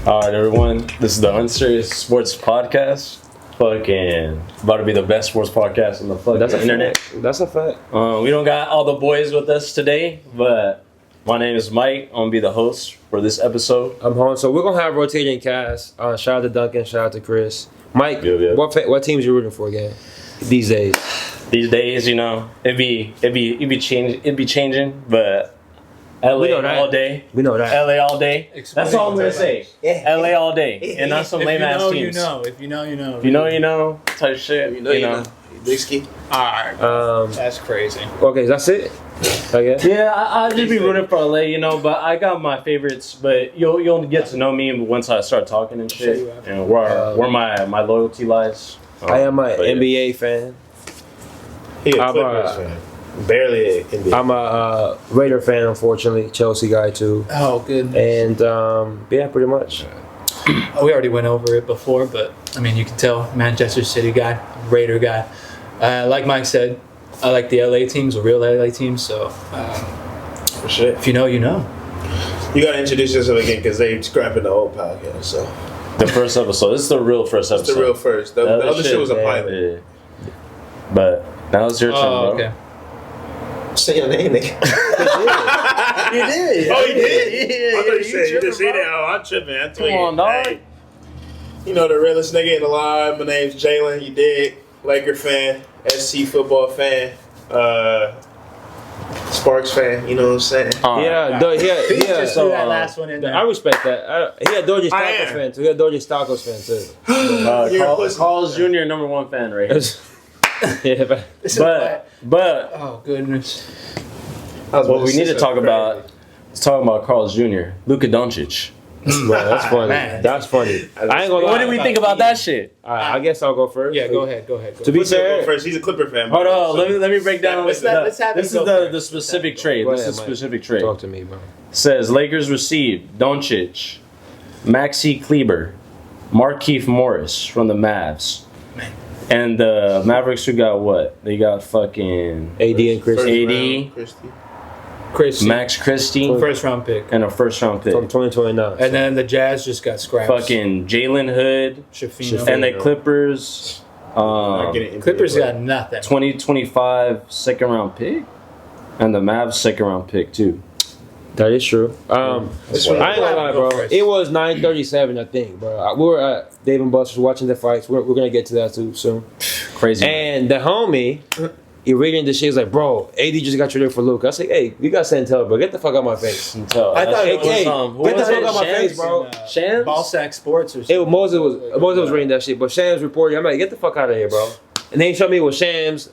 Alright, everyone. This is the Unserious Sports Podcast. Fucking about to be the best sports podcast on the fucking internet. That's a fact. We don't got all the boys with us today, but my name is Mike. I'm gonna be the host for this episode. I'm home. So we're gonna have rotating cast. Shout out to Duncan. Shout out to Chris. Mike, Yeah. what teams you rooting for again these days? These days, you know, it'd be changing, but LA all day. We know that. LA all day. That's all I'm gonna say. Yeah. LA all day, and not some lame ass teams. If you know, you know. If you know, you know. Type shit. You know. Big ski. Alright. That's crazy. Okay, that's it. I guess. Yeah, I'll just be rooting for LA, you know. But I got my favorites. But you'll get to know me once I start talking and shit, and where my loyalty lies. I am an NBA fan. He a Clippers fan. Barely an NBA. I'm a Raider fan, unfortunately. Chelsea guy too. Oh, goodness. And yeah, pretty much. We already went over it before, but I mean, you can tell Manchester City guy, Raider guy. Like Mike said, I like the LA teams, the real LA teams. So, For shit. if you know, you know. You gotta introduce yourself again because they scrapping the whole podcast. So The first episode. This is the real first episode. it's the real first. The other shit was a pilot. Yeah. But now it's your turn, bro. Okay. Say your name, nigga. You did. Oh, you did? Yeah, I thought you said you tripping, just said bro. it. Oh, I'm tripping. I'm Come on, dog. Hey, you know the realest nigga in the line. My name's Jalen. You dig? Laker fan, SC football fan, Sparks fan. You know what I'm saying? Yeah, Just so, threw that last one in there. I respect that. He a Dodgers I Tacos am. fan too. He a Dodgers Tacos fan too. You're a pussy. Carl's Jr. #1 fan right here. Yeah, but But Oh, goodness. what we need to talk about is talking about Carl's Jr. Luka Doncic. man, that's funny. Man. That's funny. I ain't gonna lie. What did we think about that shit? All right, I guess I'll go first. Yeah, go ahead. To be Go fair, first. He's a Clipper fan. Hold bro. on, So- let me break down. Let's have this him is go the specific trade. Go This ahead, is Mike. specific trade. talk to me, bro. Says Lakers received Doncic, Maxi Kleber, Markieff Morris from the Mavs. And the Mavericks who got what? They got fucking AD and Chris First AD. round, Christie. Chris, Max Christie first round pick. and a first round pick. from 2029. And then the Jazz just got scrapped. Fucking Jalen Hood Shafino. and the Clippers. Not getting NBA Clippers play. got nothing. 2025 second round pick, and the Mavs second round pick too. That is true. I ain't gonna lie, bro. First. It was 9:37, I think, bro. We were at Dave and Buster's watching the fights. We're gonna get to that too soon. Crazy. And the homie, he reading the shit. He's like, bro, AD just got traded for Luke. I said, hey, you got sent tell, bro. Get the fuck out of my face. I thought it was, Hey, who get the was fuck it? out of my Shams? face, bro. Shams? Ballsack Sports or something. It was Moses was reading that shit, but Shams reported. I'm like, get the fuck out of here, bro. And then he showed me it was Shams.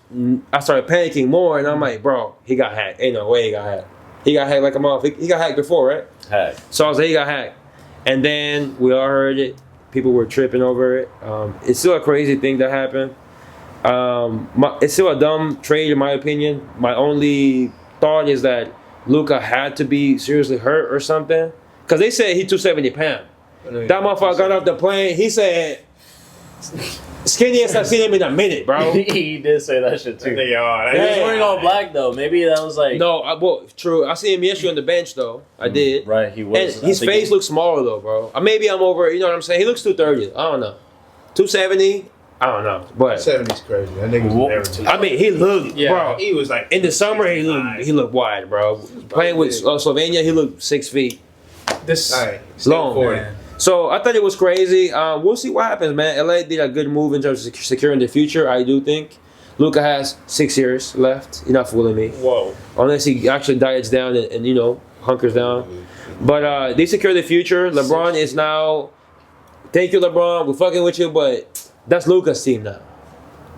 I started panicking more, and I'm like, bro, he got hacked. Ain't no way he got hacked. He got hacked like a motherfucker. He got hacked before, right? Heck. So I was like, he got hacked. And then we all heard it. People were tripping over it. It's still a crazy thing that happened. It's still a dumb trade, in my opinion. My only thought is that Luka had to be seriously hurt or something. Because they said he 270 pounds. That motherfucker got off the plane. He said, skinniest I've seen him in a minute, bro. He did say that shit too. They are. He was Yeah. wearing all black though. Maybe that was like No, well, true. I seen him yesterday on the bench, though. I did. right. He And was. his face looks smaller, though, bro. Maybe I'm over, you know what I'm saying? He looks 230. I don't know. 270? I don't know. But, 70's crazy. That nigga was never too. I mean, he looked, bro. He was like In the summer, he looked wide, bro. Playing with Slovenia, he looked 6 feet. This Alright, Long, man. So I thought it was crazy. We'll see what happens, man. LA did a good move in terms of securing the future, I do think. Luka has 6 years left. You're not fooling me. Whoa. Unless he actually diets down and you know, hunkers down. But they secure the future. LeBron is now, thank you, LeBron. We're fucking with you, but that's Luka's team now.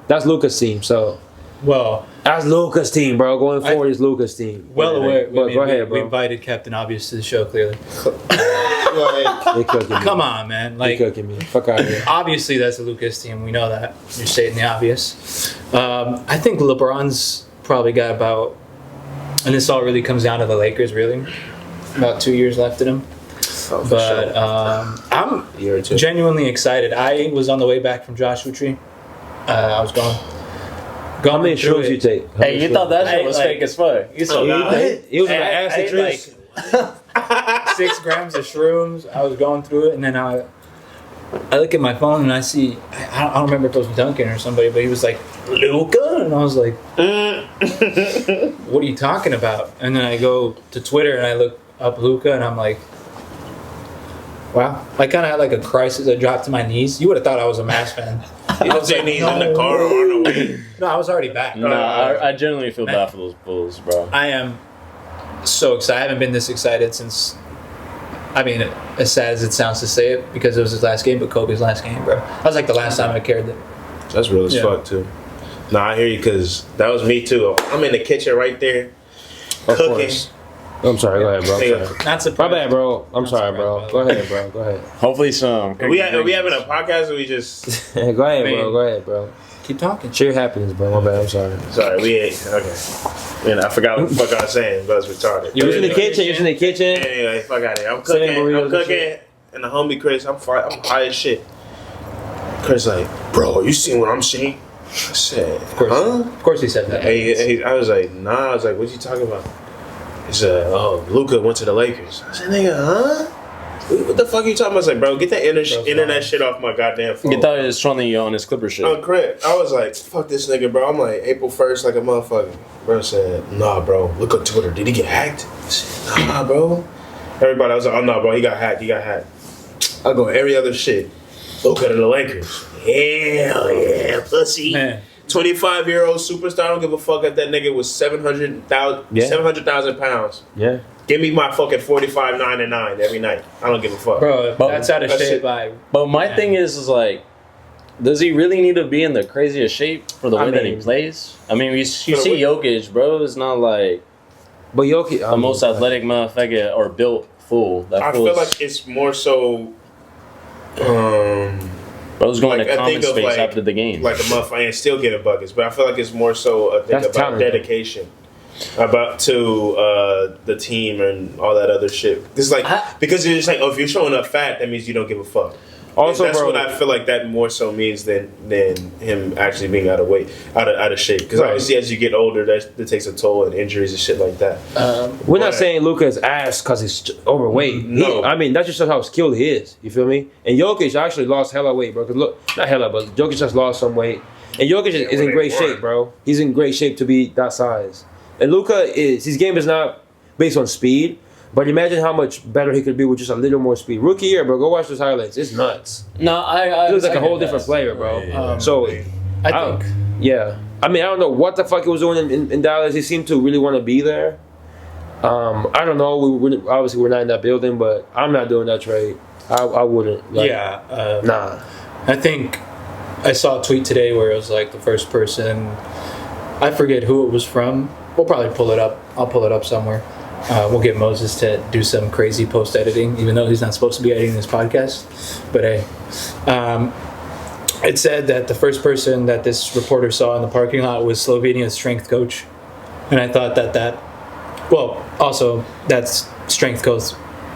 That's Luka's team. So Well, that's Luka's team, bro. Going forward is Luka's team. well aware. But go ahead, we bro. invited Captain Obvious to the show, clearly. Like, They cooking me. Come on, man. They Like, cooking me. Fuck out of here. obviously that's a Lucas team. We know that. You're stating the obvious. I think LeBron's probably got about, and this all really comes down to the Lakers, really, about 2 years left in him. oh, for But sure. I'm Year or two. genuinely excited. I was on the way back from Joshua Tree. I was going. How many shrooms you take? How Hey, many you thought that shit I, was like- fake as fuck. You saw Oh, that? no. He was on I- an acid I, trip. like, 6 grams of shrooms. I was going through it, and then I look at my phone and I see, I don't remember if it was Duncan or somebody, but he was like, Luca? And I was like, what are you talking about? And then I go to Twitter and I look up Luca and I'm like, wow. I kind of had like a crisis. I dropped to my knees. You would have thought I was a Mavs fan. You was like, knees in the car or on the way. No, I was already back. No, I genuinely feel bad for those Bulls, bro. I am so excited. I haven't been this excited since, I mean, as sad as it sounds to say it, because it was his last game, but Kobe's last game, bro. That was like the last time I cared. That's real as fuck, too. Nah, I hear you, because that was me, too. I'm in the kitchen right there, cooking. I'm sorry, go ahead, bro. I'm sorry. Not surprised. My bad, bro. I'm sorry, bro. Go ahead, bro. Go ahead. Hopefully some. Are we having a podcast or we just... Go ahead, bro. Go ahead, bro. Keep talking. Share your happiness, bro. My bad. I'm sorry. Sorry, we ain't... Okay. Man, I forgot what the fuck I was saying, but I was retarded. You was in the kitchen. You was in the kitchen. Anyway, fuck out of here. I'm Saying cooking, burritos and the homie Chris, I'm high as shit. Chris like, bro, you seen what I'm seeing? I said, Of course. huh? Of course he said that. I was like, nah. I was like, what you talking about? He said, oh, Luca went to the Lakers. I said, nigga, huh? What the fuck are you talking about? I was like, bro, get that internet shit off my goddamn phone. Get that is trolling you on his Clipper shit. On crib. I was like, fuck this nigga, bro. I'm like, April 1st, like a motherfucker. Bro said, nah, bro. Look on Twitter. Did he get hacked? I said, nah, bro. Everybody, I was like, oh, no, bro. He got hacked. I go, every other shit. Luca to the Lakers. Hell yeah, pussy. Man. 25-year-old superstar. I don't give a fuck if that nigga was 700,000 pounds. Yeah. Give me my fucking 45.99 every night. I don't give a fuck. Bro, that's out of That's shape it. by... But my thing is like, does he really need to be in the craziest shape for the way that he plays? I mean, you see Jokic, bro. It's not like But Jokic, the most athletic motherfucker or built fool. I feel like it's more so... Bro's going like, to I comment think of, space like- after the game. like a motherfucker and still getting buckets, but I feel like it's more so a thing That's about talent. dedication, about to the team and all that other shit. It's like because you're just like, oh, if you're showing up fat, that means you don't give a fuck. Also, that's bro, what I feel like that more so means than him actually being out of weight, out of shape. Because obviously, as you get older, that takes a toll and injuries and shit like that. we're not saying Luka is ass because he's overweight. No. I mean, that's just how skilled he is. You feel me? And Jokic actually lost hella weight, bro. 'Cause look, not hella, but Jokic just lost some weight. And Jokic is in great shape, bro. He's in great shape to be that size. And Luka his game is not based on speed. But imagine how much better he could be with just a little more speed. Rookie year, bro. Go watch those highlights. It's nuts. No, I He looks like a get whole that. different player, bro. Yeah. So, I think... yeah. I mean, I don't know what the fuck he was doing in Dallas. He seemed to really want to be there. I don't know. Obviously, we're not in that building, but I'm not doing that trade. I wouldn't. Like, Yeah. Nah. I think I saw a tweet today where it was like the first person, I forget who it was from. We'll probably pull it up. I'll pull it up somewhere. We'll get Moses to do some crazy post editing, even though he's not supposed to be editing this podcast. But hey, it said that the first person that this reporter saw in the parking lot was Slovenia's strength coach. And I thought also that strength coach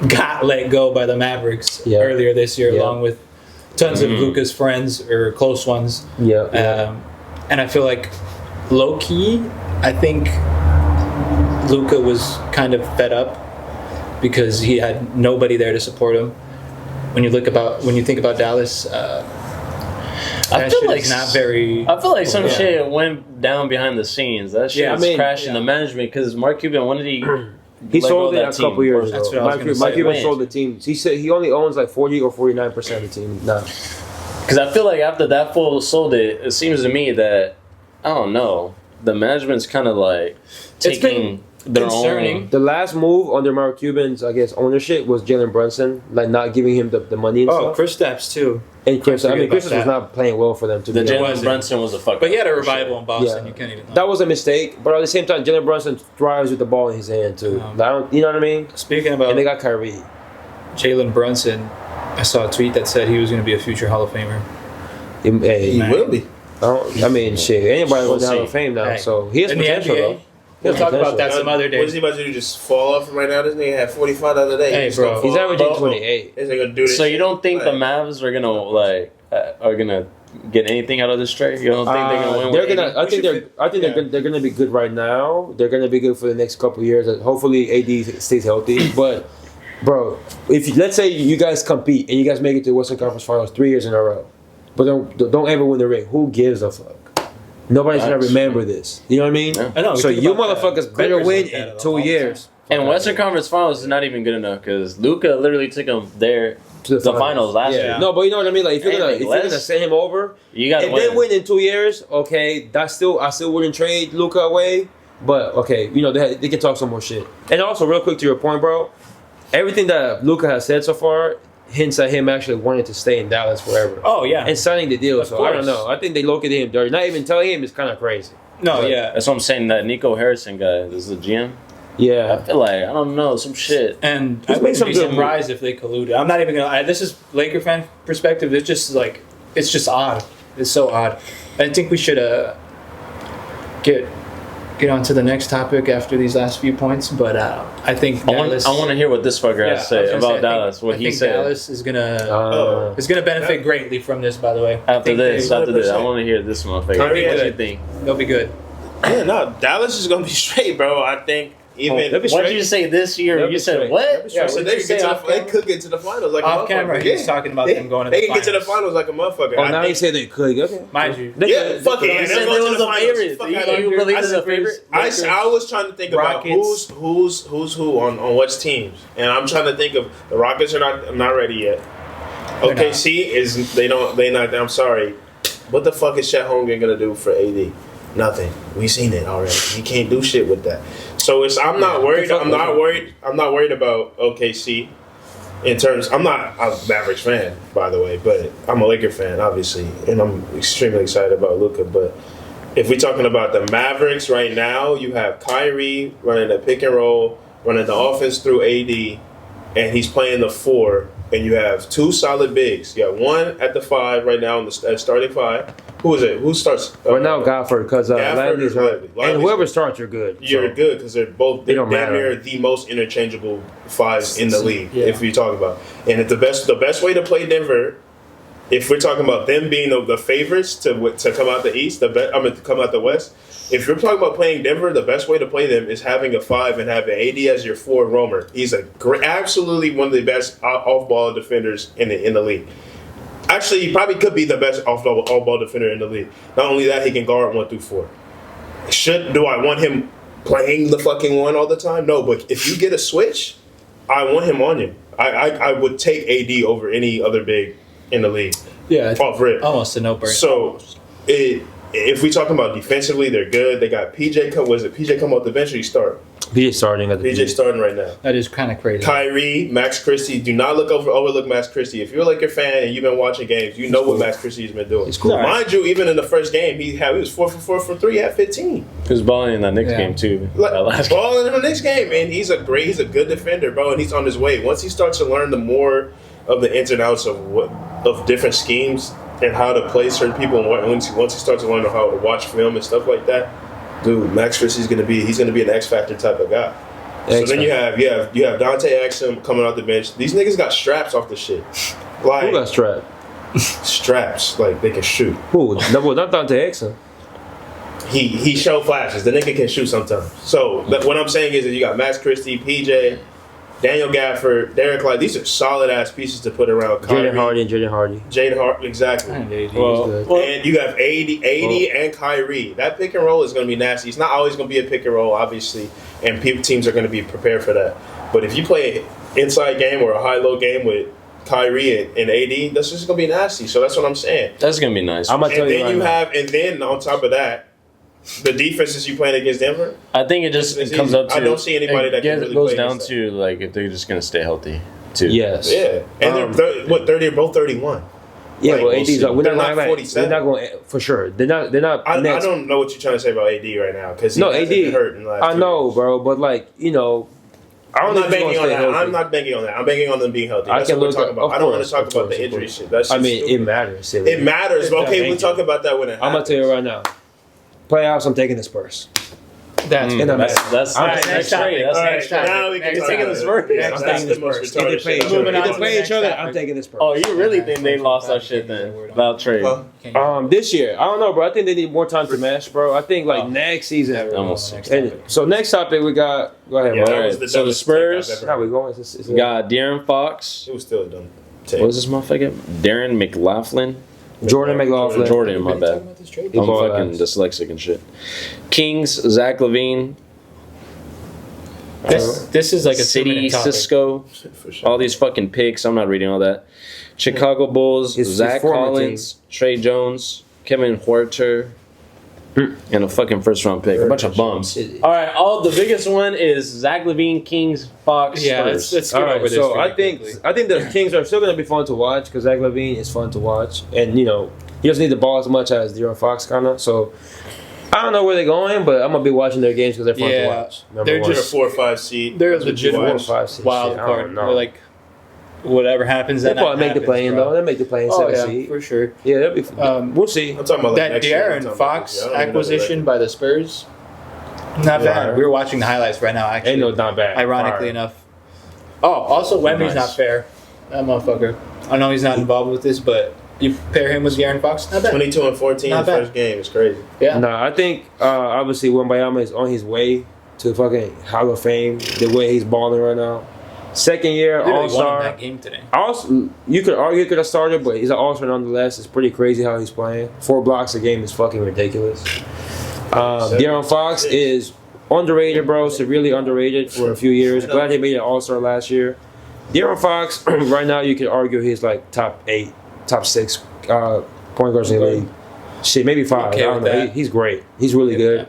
got let go by the Mavericks earlier this year, along with tons of Luka's friends or close ones. Yeah. And I feel like low key, I think Luka was kind of fed up because he had nobody there to support him. When you think about Dallas, I feel like not very. I feel like some shit went down behind the scenes. That shit is crashing the management because Mark Cuban, when did he? He let sold go it of a that couple team? years That's ago. what I was gonna Mike say. Cuban When? sold the team. He said he only owns like 40 or 49% of the team now. Because I feel like after that fool sold it, it seems to me that I don't know. The management's kind of like taking their concerning. own. The last move under Mark Cuban's, I guess, ownership was Jalen Brunson, like not giving him the money and stuff. Chris Stapps too. And Chris, I mean, forget Chris about was that. not playing well for them to The be honest. Jalen Brunson was a fuck. But he had a revival in Boston. Yeah. You can't even. That was a mistake, but at the same time, Jalen Brunson thrives with the ball in his hand too. You know what I mean? Speaking about And they got Kyrie. Jalen Brunson, I saw a tweet that said he was going to be a future Hall of Famer. Hey, He will be. I mean, shit. Anybody We'll was in the Hall see. of Fame now, Hey. so he has In the potential NBA, though. we'll talk about that some other What is day. he about to do? Just fall off right now? This nigga had 45 the other day. Hey, Just bro. gonna He's fall averaging off. 28. This nigga do this. So you don't think the Like, Mavs are gonna get anything out of this trade? You don't think they're gonna win? They're with gonna. I think they're gonna be good right now. They're gonna be good for the next couple of years. Hopefully, AD stays healthy. But bro. Let's say you guys compete and you guys make it to the Western Conference Finals 3 years in a row, but don't ever win the ring. Who gives a fuck? Nobody's gonna remember this. You know what I mean? Yeah. I know. So you motherfuckers better Clippers win like that in all 2 the years. And Western Conference Finals is not even good enough because Luka literally took him there To the finals last Yeah. year. No, but you know what I mean. Like if you're Anything gonna less, send him over, You got to and win. then win in 2 years, okay, I still wouldn't trade Luka away. But okay, you know they can talk some more shit. And also, real quick to your point, bro, everything that Luka has said so far hints at him actually wanting to stay in Dallas forever. Oh yeah. And signing the deal. Of So I don't course. know. I think they look at him dirty. Not even telling him is kind of crazy. No, But- yeah. That's what I'm saying. That Nico Harrison guy, this is the GM. I Yeah. feel like I don't know some shit. And He's I made would some be good surprised if they colluded. I'm not even gonna. This is Laker fan perspective. It's just like it's just odd. It's so odd. I think we should get on to the next topic after these last few points. But I think I Dallas. want to hear what this fucker yeah, has to say about Dallas. What I he think said Dallas is gonna benefit greatly from this. By the way, I after think this. they- After this, I 100%. want to hear this motherfucker. Kyrie What had you it. think? they'll be good. Yeah, no, Dallas is gonna be straight, bro. I think even. they'll be What did you say this year? They'll You be said straight. what? Yeah, I said what they did you could get say to off the, they camera? could get to the finals like Off a motherfucker. camera, he was talking about them going to the They can get to the finals. finals like a motherfucker. Oh, I now think- they say they could. Okay. Mind you, They Yeah, could- fuck they it. could- You They're said going there to was the a finals. favorite. Fuck You outta here. believe I it's a said- favorite? I was trying to think about Rockets. who's who on which teams, and I'm trying to think of the Rockets are not ready yet. They're OKC is they not. I'm sorry. What the fuck is Chet Holmgren gonna do for AD? Nothing. We seen it already. He can't do shit with that. So I'm not worried. I'm not worried about OKC. In terms, I'm not a Mavericks fan, by the way, but I'm a Laker fan, obviously, and I'm extremely excited about Luka. But if we're talking about the Mavericks right now, you have Kyrie running the pick and roll, running the offense through AD, and he's playing the 4. And you have 2 solid bigs. You got one at the 5 right now in the starting 5. Who is it? Who starts? Right now, Gafford, because Gafford Landry's or hurt. Lively? And Lively's whoever hurt. starts, you're good. You're So. good because they're They don't damn matter. near the most interchangeable 5s in the league. Yeah. If you talk about, and if the best way to play Denver, if we're talking about them being the favorites to come out the East, to come out the West. If you're talking about playing Denver, the best way to play them is having a 5 and having AD as your 4 roamer. He's absolutely one of the best off-ball defenders in the league. Actually, he probably could be the best off-ball defender in the league. Not only that, he can guard 1 through 4. Do I want him playing the fucking 1 all the time? No, but if you get a switch, I want him on you. I would take AD over any other big in the league. yeah, it's Off rip. almost a no-brainer. So, if we talking about defensively, they're good. They got PJ come off the bench or you start? PJ starting at the PJ starting right now. that is kind of crazy. Kyrie, Max Christie. Do not overlook Max Christie. If you're a Laker fan and you've been watching games, you know what Max Christie's been doing. He's cool. Mind you, even in the first game, he was 4 for 4 from 3 at 15. He was balling in that Knicks Yeah. game too. Like, That last game. balling in the next game, and he's a good defender, bro, and he's on his way. Once he starts to learn the more of the ins and outs of different schemes and how to play certain people, and once he starts to learn how to watch film and stuff like that, dude, Max Christie's gonna be an X Factor type of guy. So then you have Dante Exum coming off the bench. These niggas got straps off the shit, like Who got strapped? straps, like they can shoot. Who? No, not Dante Exum. He showed flashes. The nigga can shoot sometimes. So what I'm saying is that you got Max Christie, PJ, Daniel Gafford, Derek Light. These are solid ass pieces to put around Kyrie. Jaden Hardy. Jaden Hardy, exactly. And AD. Well, And you have AD and Kyrie. That pick and roll is going to be nasty. It's not always going to be a pick and roll, obviously, and teams are going to be prepared for that. But if you play an inside game or a high-low game with Kyrie and AD, that's just going to be nasty. So that's what I'm saying. That's gonna be nice. I'm gonna tell And you then right now. and then on top of that, the defenses you playing against Denver. I think it just It's comes easy. up to. I don't see anybody that can really goes play down against to like if they're just gonna stay healthy too. Yes. Yeah, and they're 30. They're both 31. Yeah, Like, but we'll AD's see. like, we're They're not not going. 47. They're not going for sure. They're not. I next. don't know what you're trying to say about AD right now because No, hasn't AD. been hurt in the last I 2 know, years. bro, but like I don't I'm think not he's banking gonna on stay that. healthy. I'm not banking on that. I'm banking on them being healthy. I That's can what we're look talking up- about. of I don't want course, to talk of about course, the of injury course. shit. That's I just mean, it stupid. matters. Silly. It matters. It Okay, does. we'll talk about that when it happens. I'm gonna tell you right now. Playoffs, I'm taking the Spurs. That's In a That's All next right, next trade. topic. That's All next right, trade. now we can Next talk taking about the it. Spurs. Yeah, Next that's the topic. most Either retarded play shit each I've other. ever Moving on Either to play the each other. next I'm topic. taking the Spurs. Oh, you really think they lost that shit then about trade? Huh? This year, I don't know, bro. I think they need more time to mesh, bro. I think like next season. Almost. So next topic we got. Go ahead, Yeah, bro. that was the So the dumbest Spurs- take I've ever How we heard. going? We got De'Aaron Fox. It was still a dumb take. What was this motherfucker? Darren McLaughlin. Jordan McLaughlin. Jordan, my bad. He I'm balled fucking ass. dyslexic and shit. Kings, Zach LaVine, This is like a City, 2-minute topic. Cisco, For sure. all these fucking picks. I'm not reading all that. Chicago Bulls, His Zach former Collins, Trey Jones, Kevin Huerter, and a fucking first round pick. A bunch of bums. All right, the biggest one is Zach LaVine, Kings, Fox, Yeah, Spurs. let's All skip right, over this. so pretty I think quickly. the Kings are still gonna be fun to watch because Zach LaVine is fun to watch, and you know he doesn't need the ball as much as De'Aaron Fox kind of. So I don't know where they're going, but I'm gonna be watching their games because they're fun to Yeah, watch. Number they're one. They're a 4 or 5 seed. They're That's what you legit watch. 4 or 5 seed wild shit, I card. don't know. They're like whatever happens. They'll That probably make the happens, play in bro. though. They'll make the play in Oh 7 yeah, seed. for sure. Yeah, that'll be. We'll see. I'm talking about like That next year. I'm De'Aaron talking Fox about this year. I don't even know the acquisition record. by the Spurs, not Yeah. bad. We were watching the highlights right now. Actually, Ain't no not bad. ironically Fire. enough. Oh, also Wemby's Nice. not fair. That motherfucker. I know he's not involved with this, but you pair him with De'Aaron Fox, not bad. 22 and 14 Not in the bad. first game. It's crazy. Yeah. No, I think obviously Wembayama is on his way to fucking Hall of Fame. The way he's balling right now. Second year Literally All won in Star. that game today. Also, you could argue he could have started, but he's an All Star nonetheless. It's pretty crazy how he's playing. 4 blocks a game is fucking ridiculous. De'Aaron Fox is underrated, bro. Severely underrated for a few years. Glad he made an All Star last year. De'Aaron Fox, right now, you could argue he's like top 8, top 6 point guards in the league. Shit, maybe 5. Okay I don't with know. that. He's great. He's really good.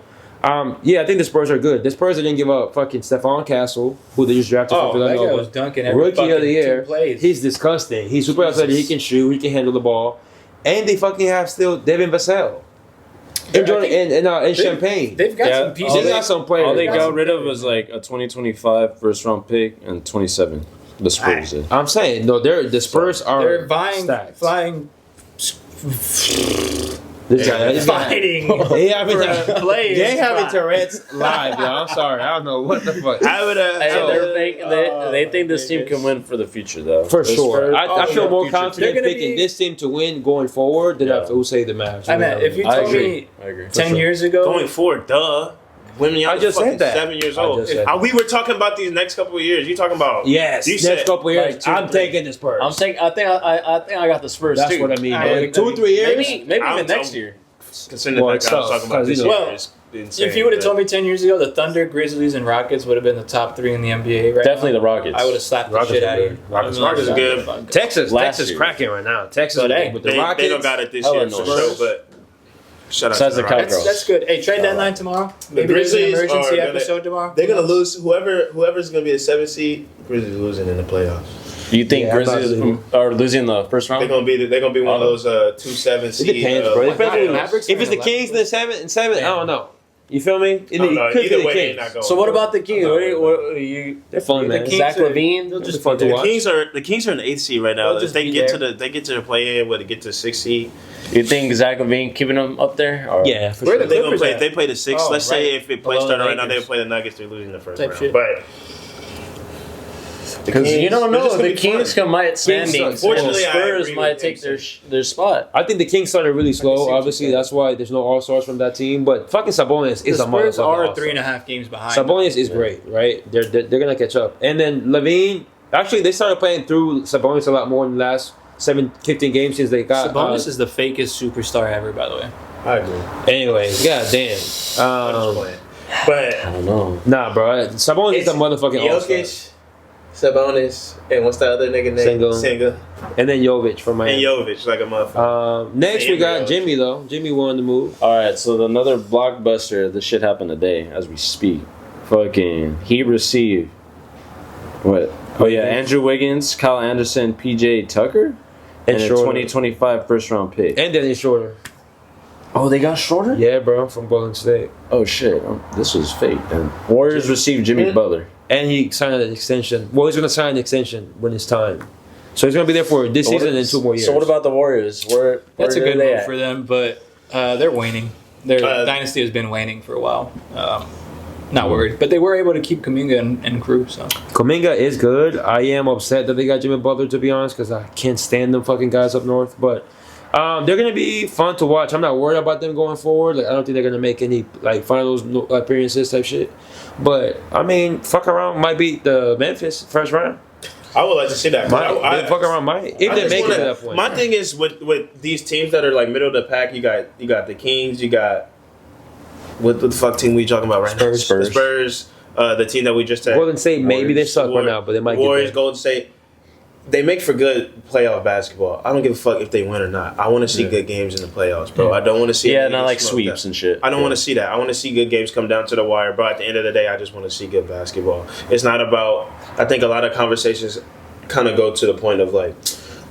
Yeah, I think the Spurs are good. The Spurs didn't give up fucking Stephon Castle, who they just drafted Oh, from that guy Villanova. was dunking every Rookie of fucking the year. 2 plays. He's disgusting. He's super athletic. He can shoot. He can handle the ball. And they fucking have still Devin Vassell. And Jordan and Champagne. They've got Yeah, some pieces. They got some players. All they That's got some rid of players. was like a 2025 first round pick and 27. The Spurs did. I'm saying no. The Spurs are They're vying, stacked. This guy, fighting. They having for plays, they having bro. Tourette's live, yo. I'm sorry. I don't know what the fuck. I would have. They think this team can win for the future, though. For The sure. Spurs- I feel more They're confident gonna picking be- this team to win going forward than I would say the Mavs. I mean, if you I told agree. me I agree. 10 years ago, Going forward, duh. When y'all I just fucking said that. 7 years I old. just said We were talking about these next couple of years. You talking about? Yes, You next said, couple years, like, 2 I'm to 3. taking the Spurs. I think I got the Spurs That's too. what I mean, I man. would- 2 or 3 years. Maybe I even would next tell- year. Considering Well, the it's fact I was tough, talking about 'cause, this you year, know- it's insane, if you would have but- told me 10 years ago, the Thunder, Grizzlies, and Rockets would have been the top 3 in the NBA, right? Definitely now, the Rockets. I would have slapped the Rockets shit are out of you. good. Rockets are good. Texas Last year. cracking right now. Texas But, hey, with the they, Rockets. they don't got it this Hell year no. for sure, but shout out to Besides the the Rockets. Cowgirls. That's good. Hey, trade deadline tomorrow. Maybe there's an Grizzlies emergency are gonna- episode tomorrow. They're gonna lose. Whoever's gonna be a 7 seed, Grizzlies losing in the playoffs. Do you think Yeah, I'm not Grizzlies losing. are losing the first round? They're gonna be one of those 2-7 It seed. depends, bro. It depends God, on- Mavericks if it's the are Kings in the 7, I don't know. You feel me? It don't know. could be Either the way, they're Kings. not going. So what about the Kings? No. What you? They're fun, The man. Kings Zach are- LaVine? They'll just fun be to there. watch. The Kings are an 8 seed right now. They'll If just they be get there. to the play in, where they get to 6 seed, You think Zach LaVine keeping them up there? Or? Yeah, for Where sure. the they gonna Clippers play. at? If they play the 6, Oh, let's say right. if it play Below started the right now, they Lakers. play the Nuggets. They're losing the first Type round. shit. But Because you don't they're just know gonna the be Kings fun. might standings. And the Unfortunately, I Spurs agree might with take him, their spot. I think the Kings started really see slow. what Obviously, you're that's why there's no All Stars from that team. But fucking Sabonis is The a Spurs motherfucking are all-star. 3.5 games behind. Sabonis is great, right? They're gonna catch up. And then Levine, actually, they started playing through Sabonis a lot more in the last 15 games since they got. Sabonis is the fakest superstar ever, by the way. I agree. Anyway, god damn. I'm just playing. But I don't know. Nah, bro. Sabonis is a motherfucking all-star. Jokic, Sabonis, and what's the other nigga name? Single. Single. And then Jovic from And Miami. Jovic, like a motherfucker. Next, we And got Jovic. Jimmy, though. Jimmy won the move. All right, so another blockbuster. This shit happened today as we speak. Fucking, he received what? Oh yeah, Andrew Wiggins, Kyle Anderson, PJ Tucker, and a Schroeder. 2025 first round pick. And Dennis Schroeder. Oh, they got Schroeder? Yeah, bro, from Golden State. Oh shit, this was fake. Then Warriors received Jimmy Butler. And he signed an extension. Well, he's going to sign an extension when it's time. So he's going to be there for this season and 2 more years. So what about the Warriors? Where That's a where good they move at? for them, but they're waning. Their Uh, dynasty has been waning for a while. not worried. But they were able to keep Kuminga and crew. So Kuminga is good. I am upset that they got Jimmy Butler, to be honest, because I can't stand them fucking guys up north. But they're gonna be fun to watch. I'm not worried about them going forward. Like, I don't think they're gonna make any like finals appearances type shit. But I mean, fuck around, might beat the Memphis first round. I would like to see that. Fuck around, might if they make it to that point. My thing is with these teams that are like middle of the pack. You got the Kings. You got what the fuck team we talking about right now? Spurs. The Spurs. The team that we just had. Golden State, maybe they suck right now, but they might Warriors, get there. Golden State. They make for good playoff basketball. I don't give a fuck if they win or not. I want to see good games in the playoffs, bro. I don't want to see not like sweeps and shit. I don't want to see that. I want to see good games come down to the wire, but at the end of the day, I just want to see good basketball. It's not about. I think a lot of conversations kind of go to the point of like,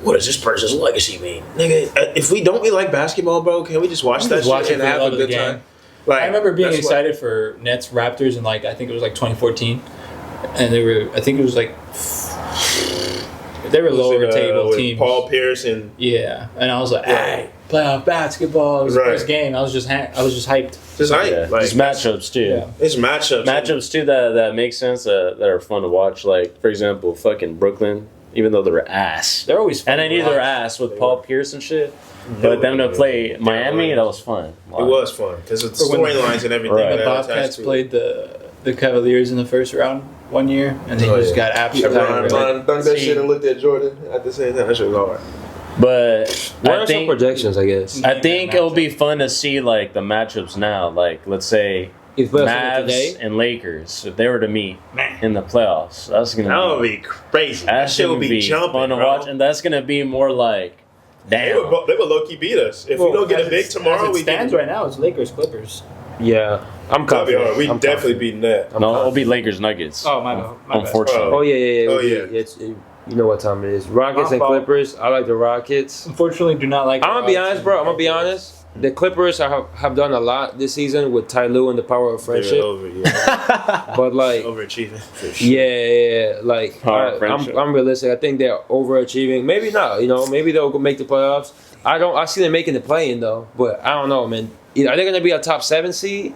what does this person's legacy mean, nigga? If we don't like basketball, bro, can we just watch that shit and have a good time? Like, I remember being excited for Nets Raptors in like I think it was like 2014, and I think it was like they were lower table teams. Paul Pierce and and I was like, hey, playoff basketball. It was the first game. I was just hyped. Just hyped. Yeah. Like, Just matchups too. Yeah. It's matchups. Matchups too that make sense, that are fun to watch. Like for example, fucking Brooklyn, even though they're ass, They're always fun and I to knew they're watch. ass with Paul Pierce and shit. But them to play Miami, that was fun. It was fun because it's For when storylines and everything. Right. The that Bobcats attached to it. played the Cavaliers in the first round one year, and they just got absolutely. Ron dunked that shit and looked at Jordan at the same time. That shit was hard. But What I are some think projections? I guess I think it'll be fun to see like the matchups now. Like let's say if we have something Mavs today, and Lakers, if they were to meet in the playoffs, that's gonna That would be crazy. That shit would be jumping, fun to bro. watch, and that's gonna be more like, They damn. would low key beat us if we don't get a big tomorrow. As We it stands get right now, it's Lakers Clippers. yeah, I'm That'd be confident. hard. We I'm definitely confident. beating that. No, it'll be Lakers Nuggets. Oh my bad. Unfortunately. Oh yeah. Oh, yeah. You know what time it is. Rockets and My fault. Clippers. I like the Rockets. Unfortunately, do not like. I'm gonna be honest, bro. I'm gonna be honest. The Clippers have done a lot this season with Ty Lue and the power of friendship. Over, yeah. But like, Overachieving. For sure. yeah, like Power of friendship. I'm realistic. I think they're overachieving. Maybe not. You know, maybe they'll go make the playoffs. I see them making the play-in though, but I don't know, man. Are they gonna be a top 7 seed,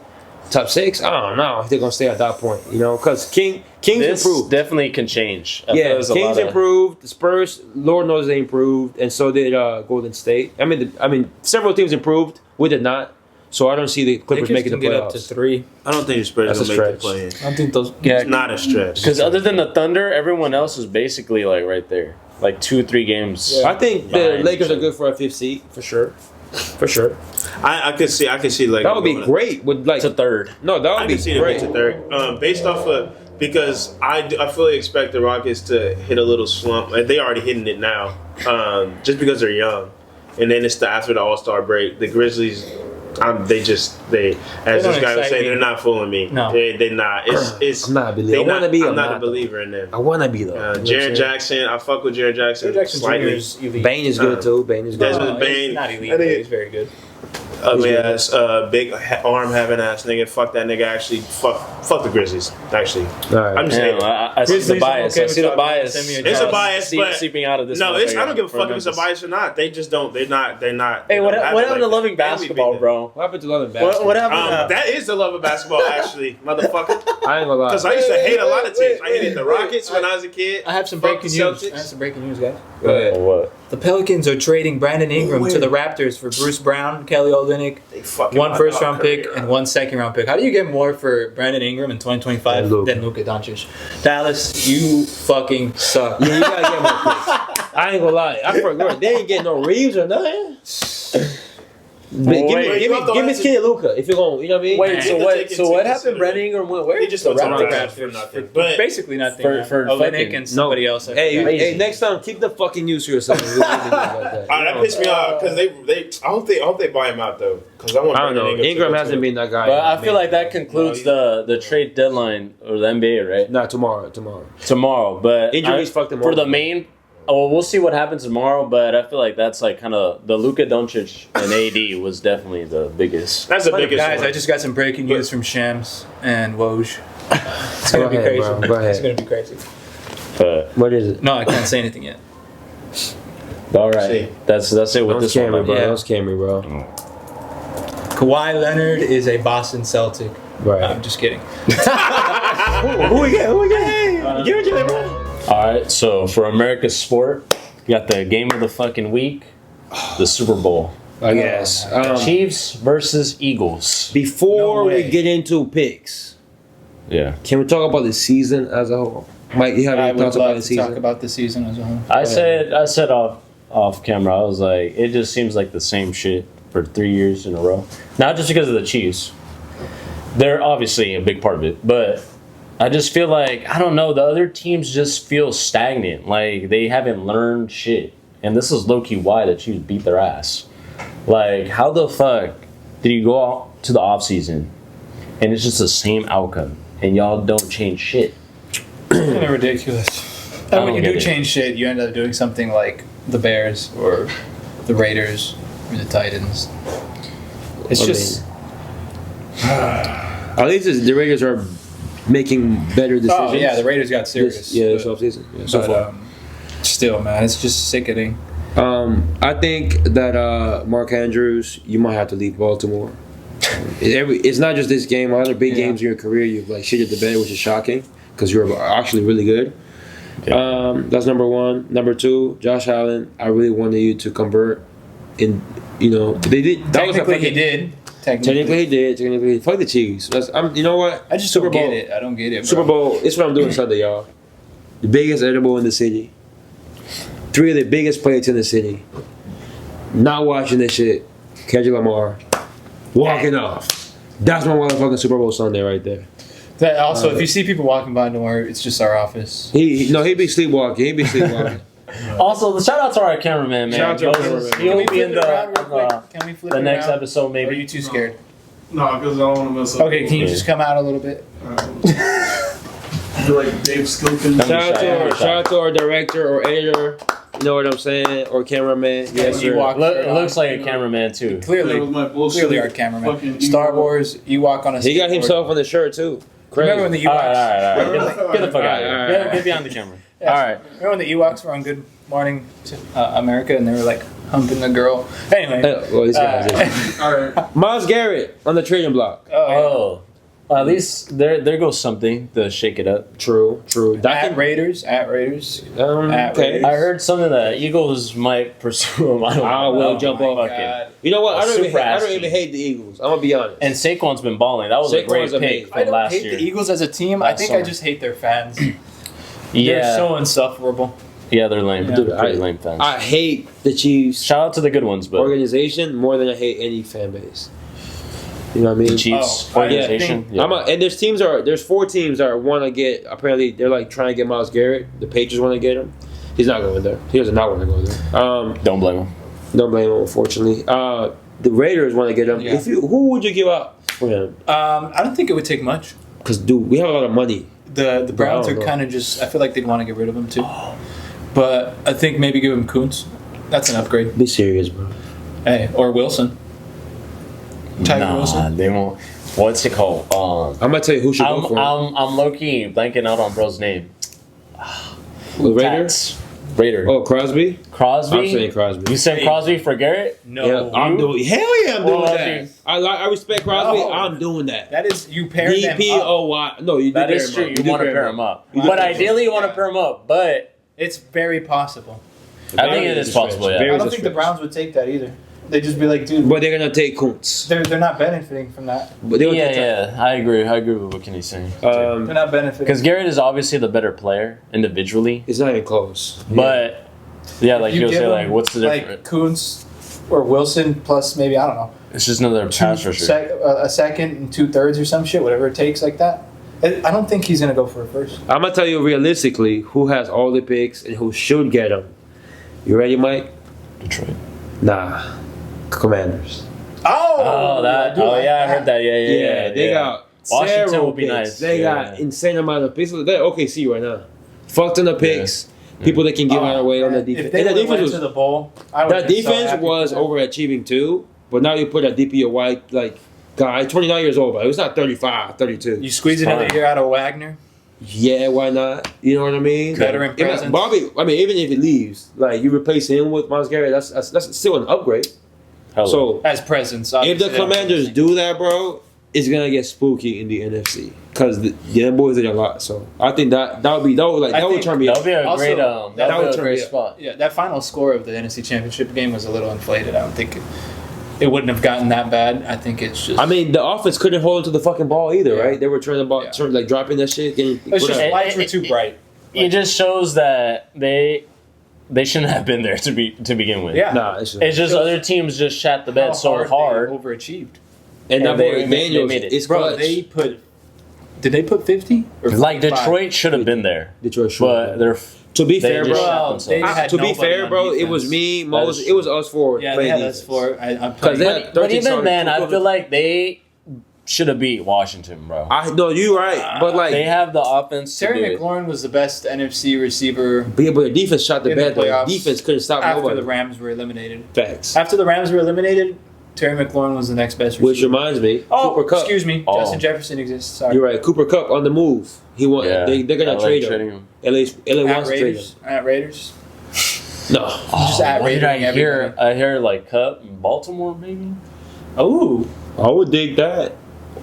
top 6? I don't know if they're gonna stay at that point. You know, because Kings This improved. definitely can change. I feel Yeah, there's a Kings lot of- improved. The Spurs, Lord knows they improved, and so did Golden State. I mean, several teams improved. We did not. So I don't see the Clippers making the get up to playoffs. 3. I don't think the Spurs That's will a make the play-in. I don't think those. Yeah, It's not a stretch. because other than the Thunder, everyone else is basically like right there, like 2-3 games. I think the Behind Lakers each are other. good for a 5th seed for sure. For sure, I could see like that would be great. With like, It's a third. no, that I would be can see them great. get to third. Based off of because I fully expect the Rockets to hit a little slump. Like, they already hitting it now, just because they're young. And then it's after the All-Star break. The Grizzlies, they as They this don't guy would excite say, me. they're not fooling me. No. They're not. It's I'm not a believer. they I wanna not- be, I'm I'm not a not, believer in them. I want to be though. You know what I'm Jared saying? Jackson, I fuck with Jared Jackson. Jackson Jr. slightly. is elite. Bane is good too. Bane is good. Desmond he's Bane. not elite, I but think- he's very good. Ugly ass, big arm having ass nigga. Fuck that nigga. Actually, fuck the Grizzlies. Actually, All right. I'm just saying. I see the Grizzlies, bias. I'm okay I see with the y'all bias. send me a It's a bias, but seeping out of this. No, I don't give a for fuck if it's a Memphis. bias or not. They just don't. They're not. Hey, they what don't have happened it to like loving that. basketball, bro? What happened to loving basketball? What happened? That is the love of basketball, actually, motherfucker. I ain't gonna lie. Because I used to hate a lot of teams. I hated the Rockets when I was a kid. I have some Fuck breaking the news. Celtics. I have some breaking news, guys. Go ahead. What? The Pelicans are trading Brandon Ingram to the Raptors for Bruce Brown, Kelly Olynyk, They fucking one my first dog round pick, career. and one second round pick. How do you get more for Brandon Ingram in 2025 And Luka. than Luka Doncic? Dallas, you fucking suck. Yeah, you gotta get more picks. I ain't gonna lie. I forgot. They ain't getting no Reeves or nothing. Give Wait, me you Skinny Luka if you're going. You know what I mean? Wait, Man, so you have to what? take So into what happened? consideration- Brandon Ingram went where? He just The went to Raptors. Raptors for nothing. But Basically nothing. For- man. for Olynyk fucking- and somebody else. I Hey, forgot. hey, next time keep the fucking news to yourself. We don't need to know about that. that pissed me off because they. I hope they buy him out though. Because I want. I don't know. Brandon Ingram to go hasn't to- been that guy. But I man. feel like that concludes the trade deadline or the NBA, right? Not tomorrow. Tomorrow, but Injuries fucked them for over. the main. Oh, we'll see what happens tomorrow, but I feel like that's like kind of the Luka Doncic and AD was definitely the biggest. That's the biggest Guys, one. I just got some breaking news from Shams and Woj. It's gonna Go be ahead, crazy. bro. Go ahead. It's gonna be crazy. But What is it? No, I can't say anything yet. all right, See. that's it with Don't this one. scare me, bro. Yeah. Don't scare me, bro. Kawhi Leonard is a Boston Celtic. Right. I'm just kidding. Who we got? Give it to me, bro. All right, so for America's sport, we got the game of the fucking week, the Super Bowl. I guess. Chiefs versus Eagles. Before No we way. get into picks, Yeah. can we talk about the season as a whole? Mike, you have I any would thoughts about love the to season? talk about the season as a whole. I said off camera, I was like, it just seems like the same shit for 3 years in a row. Not just because of the Chiefs. They're obviously a big part of it, but I just feel like, I don't know, the other teams just feel stagnant. Like, they haven't learned shit. And this is low-key why the Chiefs beat their ass. Like, how the fuck did you go out to the offseason and it's just the same outcome and y'all don't change shit? Kind of ridiculous. I And when don't you get do it. change shit, you end up doing something like the Bears or the Raiders or the Titans. It's I just. At least the Raiders are making better decisions. Oh yeah, the Raiders got serious. this offseason. Yeah, so far. Still, man, it's just sickening. I think that Mark Andrews, you might have to leave Baltimore. It's not just this game. Other big Yeah. games in your career, you've like shitted the bed, which is shocking because you're actually really good. That's number one. Number two, Josh Allen. I really wanted you to convert. They did. That was a Technically, he fucking- did. Technically, he did. Technically, fuck the Chiefs. You know what? I just Super don't get Bowl. it. I don't get it. Bro. Super Bowl. It's what I'm doing Sunday, y'all. The biggest edible in the city. 3 of the biggest plates in the city. Not watching this shit. Kendrick Lamar. Walking off. That's my motherfucking Super Bowl Sunday right there. That also, if you see people walking by, don't worry. It's just our office. He'd be sleepwalking. He'd be sleepwalking. Also, the shout out to our cameraman, man. Shout out to our Moses. cameraman. He'll Can we be flip in it around real quick? the Can we flip the it next around? episode, Or are maybe. you too scared? No, because I don't want to mess up. Okay, can you just come out a little bit? I feel like Dave Skilpin. Shout out to our director or editor. You know what I'm saying? Or cameraman. Yes, you sir. walk- It looks like a cameraman too. Clearly, That was my bullshit. clearly our cameraman. Fucking Star Ewok. Wars, Ewok on a He got skateboard. himself on the shirt too. Crazy. Remember when the Ewoks? All right. Get the fuck out of here. Alright. Get behind the camera. Yeah. All right. Remember when the Ewoks were on Good Morning to America and they were like humping the girl? Anyway. Well, this guy's All right. Miles Garrett on the trading block. Oh, at least there goes something to shake it up. True. At Raiders. At Raiders. Okay. I heard something that Eagles might pursue him. I don't I know. will jump my off. God. You know what? I don't Super ass even team. hate the Eagles. I'm gonna be honest. And Saquon's been balling. That was a great Saquon's pick amazing. from I don't last hate year. the Eagles as a team. I Last think summer. I just hate their fans. Yeah, They're so insufferable. yeah, they're lame. Yeah. They're Dude, pretty lame fans. I hate the Chiefs Shout out to the good ones, but organization more than I hate any fan base. You know what I mean? the Chiefs Oh, organization. yeah. Yeah. And there's 4 teams that want to get. Apparently, they're like trying to get Miles Garrett. The Patriots want to get him. He's not going there. He does not want to go there. Don't blame them. Don't blame him, unfortunately. The Raiders want to get him. Yeah. Who would you give up for him? I don't think it would take much. Because dude, we have a lot of money. The Browns I are don't know. kind of just. I feel like they'd want to get rid of him too. But I think maybe give him Kuntz. That's an upgrade. Be serious, bro. Hey, or Wilson. Tiger Wilson. They won't. What's it called? I'm gonna tell you who should go for him. I'm low key blanking out on bro's name. The Raiders. Tats. Raider. Oh, Crosby. Crosby. I'm saying Crosby. You said Crosby for Garrett? No. Yeah, I'm doing. Hell yeah, I'm doing Well, that. I respect Crosby. No. I'm doing that. That is you pair them up. DPOY. No, you do That pair is him true. up. You do want to pair them up. You do But pair 'em ideally, you want to up. pair them up. But It's very possible. I think it is possible, yeah. Very I don't think the stretch. Browns would take that either. They'd just be like, dude, But they're gonna take Kuntz. they're not benefiting from that. But they would take yeah, I agree. I agree with what Kenny's saying. They're not benefiting. Because Garrett is obviously the better player individually. It's not even close. But, yeah, like you you'll give say, them, like, what's the difference? Like Kuntz or Wilson plus maybe I don't know It's just another pass rusher. a second and 2/3 or some shit, whatever it takes like that. I don't think he's gonna go for a first. I'm gonna tell you realistically who has all the picks and who should get them. You ready, Mike? Detroit. Nah. Commanders. Oh, that. do Oh, like yeah, I heard that. Yeah. They got Washington several would be picks. nice. They Yeah. got insane amount of picks. They're OKC right now. Fucked in the picks. People that can give out away on the defense. If they And the would've went defense to was, the bowl, I would that defense was overachieving too. But now you put a DPOY like guy, 29 years old, but it was not 35, 32. You squeeze It's another fine. year out of Wagner. Yeah, why not? You know what I mean? Veteran Even- presence. Bobby, I mean, even if he leaves, like you replace him with Miles Garrett, that's still an upgrade. Hell, So As presence. if the Commanders do that, bro, it's gonna get spooky in the NFC because the boys did a lot. So I think that would turn me That up. would be a Also, great that would a turn great me up. spot. Yeah, that final score of the NFC Championship game was a little inflated. I don't think it wouldn't have gotten that bad. I think it's just. I mean, the offense couldn't hold to the fucking ball either, Yeah. right? They were turning the ball, Yeah. like dropping that shit. Getting, it's just whatever. lights were too bright. It just shows that they shouldn't have been there to begin with. Yeah. Nah, It's just other teams just shat the bed so hard. they overachieved. and that and they boy made- they Daniels made it. is Bro, clutch. did they put 50? Or Like 55? Detroit should have been there, Detroit should have but been. they're To be they fair, just bro. shot Well, themselves. they had To be nobody fair, on bro, it defense. was me, That Moses. is It was us four. Yeah, they playing had defense. us for. I'm 'Cause playing. they- But 13 even started. then, I feel like they should have beat Washington, bro. No, you right, but like, They have the offense to Terry do it. McLaurin was the best NFC receiver but the defense shot the in the bed. Though. playoffs Defense couldn't stop after nobody. the Rams were eliminated. Facts. After the Rams were eliminated, Terry McLaurin was the next best Which receiver. reminds me, Oh, Cooper Cup. excuse me. Oh. Justin Jefferson exists. Sorry. You're right. Cooper Cup on the move. He want. Yeah. They're gonna LA trade trading him. LA At wants to trade him. Raiders. At Raiders. No. Just at What did I Raiders hear? everybody. I hear like Cup in Baltimore, maybe. Oh. I would dig that.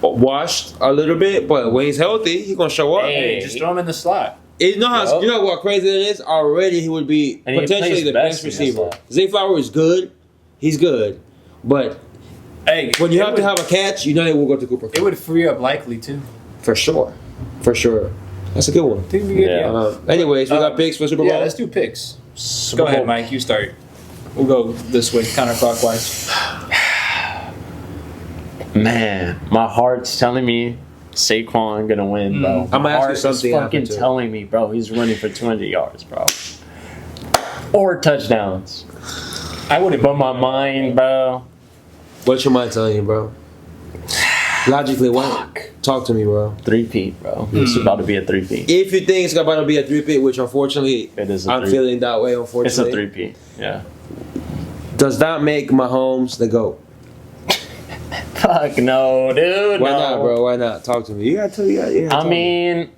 Washed a little bit, but when he's healthy, he's gonna show up. Hey. Hey, just throw him in the slot. You know Yup. you know what crazy it is? Already he would be And he potentially plays the best best in that receiver. slot. Zay Flower is good. He's good. But Hey, when you it have would, to have a catch, you know they will go to Cooper Cup. it would free up Likely too. For sure. For sure. That's a good one. Think we get- Yeah. Anyways, we got picks for Super Bowl. Yeah, let's do picks. Super Go ahead, Bowl. Mike. You start. We'll go this way, counterclockwise. Man, my heart's telling me Saquon gonna win, bro. I'm gonna My ask you heart is something fucking after, too. telling me, bro. He's running for 200 yards, bro, or touchdowns. I wouldn't. But my mind, bro. What's your mind telling you, bro? Logically, what? Fuck. Talk to me, bro. 3-peat, bro. It's about to be a 3-peat. If you think it's about to be a 3-peat, which unfortunately It is a I'm 3-peat. feeling that way, It's a unfortunately. 3-peat. Yeah. Does that make Mahomes the GOAT? Fuck no, dude. Why no. not, bro? Why not? Talk to me. You gotta tell me. I mean,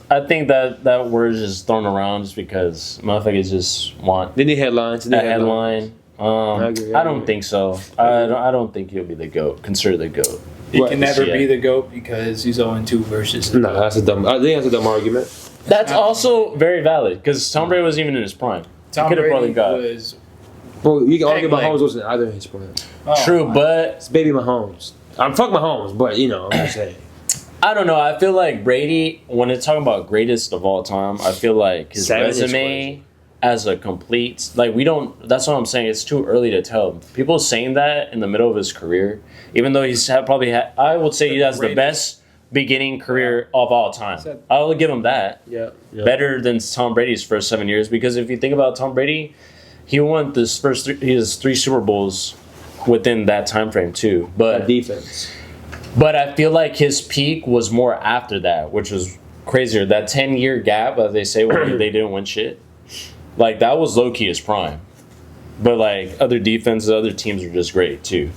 I think that word is just thrown around just because motherfuckers just want They need headlines. a headline. I agree, I don't think so. I don't think he'll be the GOAT. Consider the GOAT. He Right. can never Yeah. be the GOAT because he's 0-2 versus. the No, GOAT. that's a dumb. I think that's a dumb argument. That's also very valid because Tom Brady wasn't even in his prime. Tom He could have probably Brady got was. Well, you can argue Peg leg. Mahomes wasn't either his prime. Oh, true, my- but It's baby Mahomes. I'm fuck Mahomes, but you know, I'm just saying. I don't know. I feel like Brady, when it's talking about greatest of all time, I feel like his 7 is resume crazy. as a complete, like we don't. That's what I'm saying. It's too early to tell. People saying that in the middle of his career, even though probably had, I would say he has the Greatest. best beginning career of all time. I will give him that. Yeah. Better than Tom Brady's first 7 years, because if you think about Tom Brady, he won his first his 3 Super Bowls within that time frame too. But Defense. but I feel like his peak was more after that, which was crazier. That 10-year gap, as they say, when they didn't win shit. Like, that was low-key his prime. But, like, other defenses, other teams were just great, too.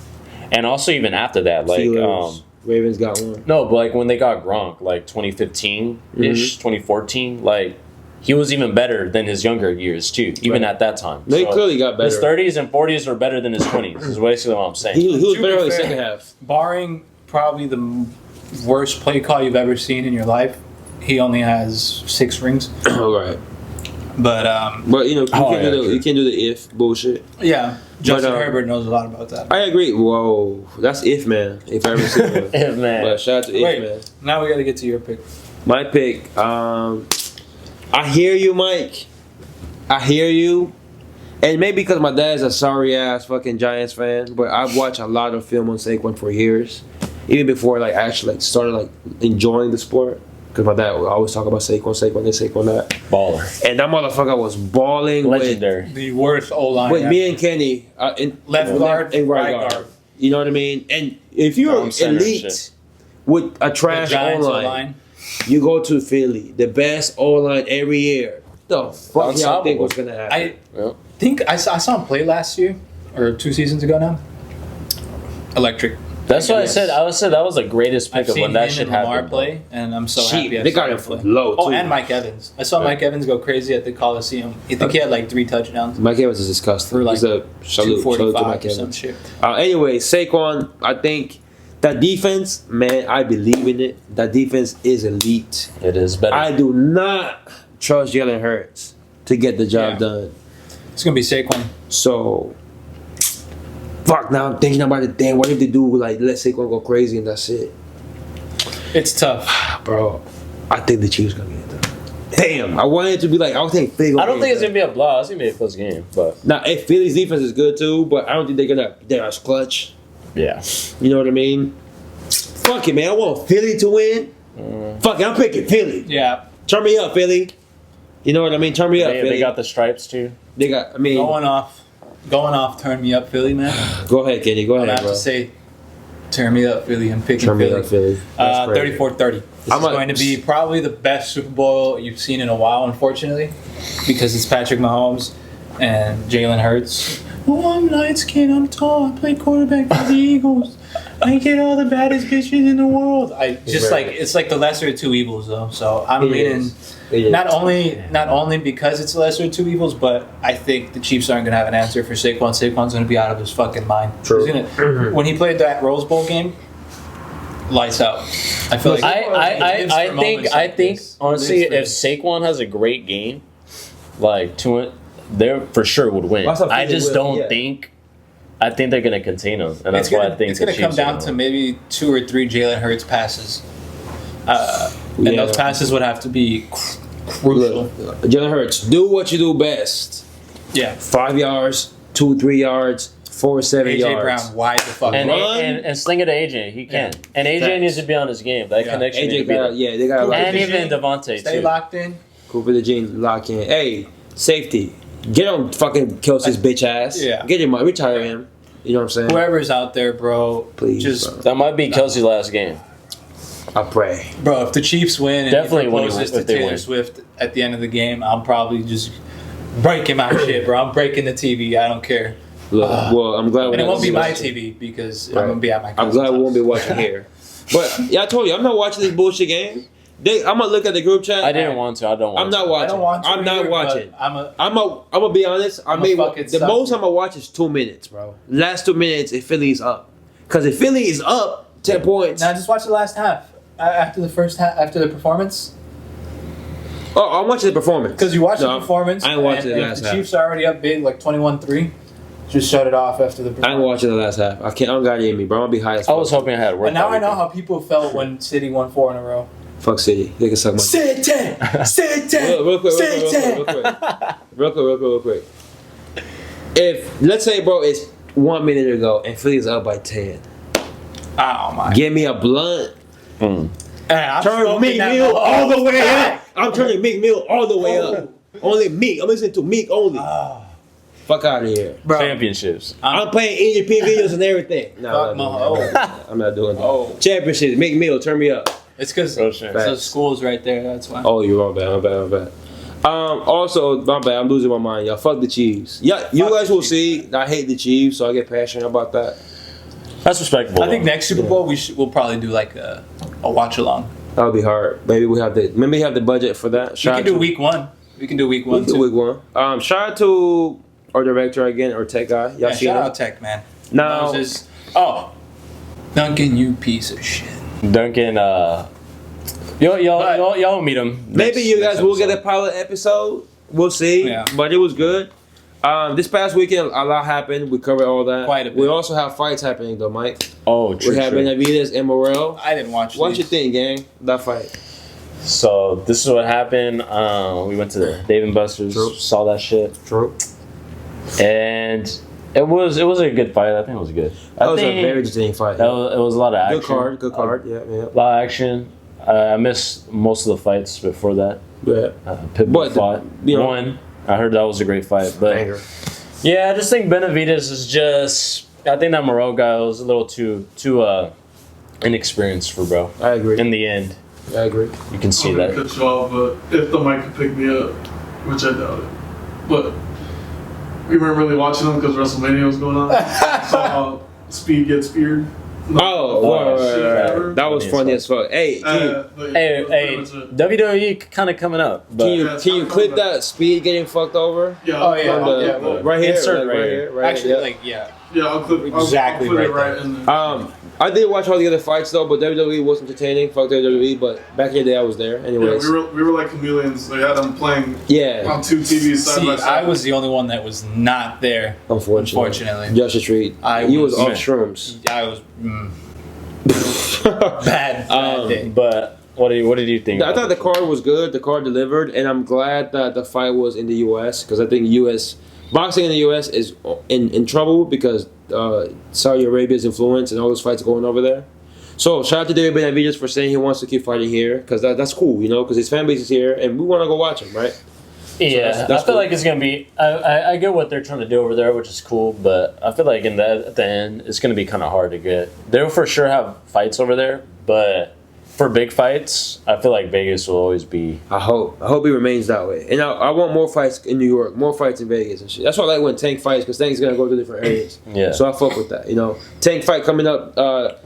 And also, even after that, like, Steelers. Ravens got one. no, but, like, when they got Gronk, like, 2015-ish, 2014, like, he was even better than his younger years, too, even Right. at that time. No, he clearly got His better. 30s and 40s were better than his 20s, is basically what I'm saying. He was To better be in the fair- second half. barring probably the worst play call you've ever seen in your life, he only has 6 rings. All right. But But, you know, Oh, yeah, true. you can't do the if bullshit. yeah, Justin But, Herbert knows a lot about that. I agree. Whoa. That's if, man. If I ever see one. If, man. But shout out to if, Wait, man. now we got to get to your pick. My pick. I hear you, Mike. I hear you. And maybe because my dad's a sorry ass fucking Giants fan, but I've watched a lot of film on Saquon for years, even before like actually like started like enjoying the sport. Because my dad would always talk about Saquon this, Saquon that, Baller. and that motherfucker was balling Legendary. The worst O-line. with me and Kenny in Left guard, and right guard. You know what I mean? And if you're Down center elite shit. with a The trash Giants O-line, O-line. you go to Philly, the best O-line every year. The fuck y'all think Unstoppable. was gonna happen? I Yep. think I saw him play last year, or 2 seasons ago now. Electric. That's what Yes. I said that was the greatest pick I've of seen when that him shit and Lamar happened. play, and I'm so Cheap. happy. I They saw got him play. low, Oh, too. and Mike Evans. I saw Mike Evans go crazy at the Coliseum. I think he had like 3 touchdowns Mike Evans is disgusting. for like He's a salute to 245 Mike or some Evans. shit. Anyway, Saquon, I think That defense, man, I believe in it. That defense is elite. It is better. I do not trust Jalen Hurts to get the job done. It's gonna be Saquon. So, fuck. Now I'm thinking about it. Damn, what if they do like let Saquon go crazy and that's it, It's tough. bro? I think the Chiefs gonna get it done. Damn, I wanted it to be like I would think Philly. I don't think it's gonna be a blowout. It's gonna be a close game, but Now, if Philly's defense is good too, but I don't think they're as clutch. yeah. You know what I mean? Fuck it, man. I want Philly to win. Fuck it, I'm picking Philly. Yeah. Turn me up, Philly. You know what I mean? Turn me up, Philly. They got the stripes too. They got. I mean, Going off. Turn me up, Philly, man. go ahead, Kenny. Go I'm ahead, gonna have bro. to say, turn me up, Philly. I'm picking Turn me Philly. up, Philly. That's crazy. 34-30. This is going to be probably the best Super Bowl you've seen in a while, unfortunately, because it's Patrick Mahomes and Jalen Hurts. Oh, I'm light skinned, I'm tall, I play quarterback for the Eagles. I get all the baddest bitches in the world. It's like the lesser of two evils, though. So I'm leaning not only because it's the lesser of two evils, but I think the Chiefs aren't gonna have an answer for Saquon. Saquon's gonna be out of his fucking mind. True. When he played that Rose Bowl game, lights out. I feel like I think honestly, if Saquon has a great game, like they for sure would win. I just don't think. I think they're gonna contain him, and that's why I think it's gonna come down to maybe 2 or 3 Jalen Hurts passes, and those passes would have to be crucial. Jalen Hurts, do what you do best. Yeah, 5 yards, 2-3 yards, 4-7 AJ yards. Brown, wide the fuck and sling it to AJ. He can, and AJ needs to be on his game. That connection. AJ got, they got. And even Devontae Stay too. locked in. Cooper the Gene lock in. Hey, safety. Get on fucking Kelsey's bitch ass. Yeah. Get him. Retire him. You know what I'm saying? Whoever's out there, bro, Please, just bro. That might be Kelsey's last game. I pray. bro. If the Chiefs win, and Definitely he when proposes if to they Taylor win. Swift at the end of the game, I'm probably just breaking my shit, bro. I'm breaking the TV. I don't care. Look, well, I'm glad. And it won't be my watching. TV because Right. I'm gonna be at my. I'm glad we won't be cousin's watching here. But yeah, I told you, I'm not watching this bullshit game. I'm gonna look at the group chat. I didn't want to. I don't want. I'm not house. I watching. don't want to I'm not either, watching. but I'm gonna be honest. I I'm a may fucking the sucker. most I'm gonna watch is 2 minutes, bro. Last 2 minutes if Philly's up, because if Philly is up 10 points. Now just watch the last half. After the first half, after the performance, Oh, I'm watching the performance. because you watch the performance. I ain't watching and the if last the half. Chiefs are already up big, like 21-3. Just shut it off after the I performance. ain't watching the last half. I don't got it in me, bro. I'm gonna be high as I fuck. was hoping I had work. And now that I know weekend. how people felt when City won 4 in a row. Fuck City. They can suck my dick. City, Real quick. If let's say, bro, it's 1 minute ago and Philly's up by 10. Oh my! Give me a blunt. I'm Turn smoking Meek that Mill motherfucker. all the way up. I'm turning Meek Mill all the way up. Only Meek. I'm listening to Meek only. Fuck out of here. Bro, Championships. I'm playing EGP videos and everything. No, Fuck my I'm not doing that. Oh. Championships. Meek Mill, turn me up. it's because Real shit. the school's right there. That's why. Oh, you're my bad. Also, my bad. I'm losing my mind, y'all. Fuck the Chiefs. Yeah, you Fuck guys the will Chiefs. see. I hate the Chiefs, so I get passionate about that. That's respectable. I think though. next Super Bowl we'll probably do like a watch along. That'll be hard. Maybe we have the budget for that. We Shout can out do to- week 1. We can do week 1 We can do too. week 1. Shout out to our director again, or tech guy. Y'all Yeah, see shout him? out Tech, man. Now, Moses. Oh, Duncan, you piece of shit. Duncan. Y'all meet him. maybe you guys will get a pilot episode. We'll see. Yeah. But it was good. This past weekend, a lot happened. We covered all that. Quite a bit. We also have fights happening, though, Mike. Oh, true. We have Benavides and Morel. I didn't watch. What you these. think, gang? That fight. So this is what happened. We went to the Dave and Buster's, True. saw that shit, True. and it was a good fight. I think it was good. That was a very entertaining fight. it was a lot of action. Good card. Yeah. A lot of action. I missed most of the fights before that. Yeah. Pitbull But the- fought. you know- Won. I heard that was a great fight. But Banger. yeah, I just think Benavides is just. I think that Morel guy was a little too inexperienced for bro. I agree. In the end, I agree. you can see I'm gonna that. cut you off, but if the mic could pick me up, which I doubt it, but we weren't really watching them because WrestleMania was going on. Saw Speed get speared. right. That was funny as fuck. Hey, Hey, WWE kind of coming up. But can you clip that Speed getting fucked over? Yeah. Oh, yeah. From the- yeah, well, right here, insert like, right right here. here, right Actually, here. like yeah. Yeah, I'll clip Exactly I'll put it right right in there. I did watch all the other fights though, but WWE was entertaining. Fuck WWE, but back in the day I was there. Yeah, Anyways, we were like chameleons. They had them playing yeah. on two TVs side See, by side. I was the only one that was not there. Unfortunately. Justice Reed. He was off shrooms. I was bad day. But what did you think? I thought the card was good. The card delivered, and I'm glad that the fight was in the U.S. because I think U.S. boxing in the U.S. is in trouble because Saudi Arabia's influence and all those fights going over there. So shout out to David Benavidez for saying he wants to keep fighting here because that's cool, you know, because his fan base is here and we want to go watch him, right? Yeah, that's I feel cool. like it's gonna be. I get what they're trying to do over there, which is cool, but I feel like at the end, it's gonna be kind of hard to get. They'll for sure have fights over there, but for big fights, I feel like Vegas will always be. I hope he remains that way, and I want more fights in New York, more fights in Vegas and shit. That's why I like when Tank fights because Tank's gonna go to different areas. Yeah. So I fuck with that, you know. Tank fight coming up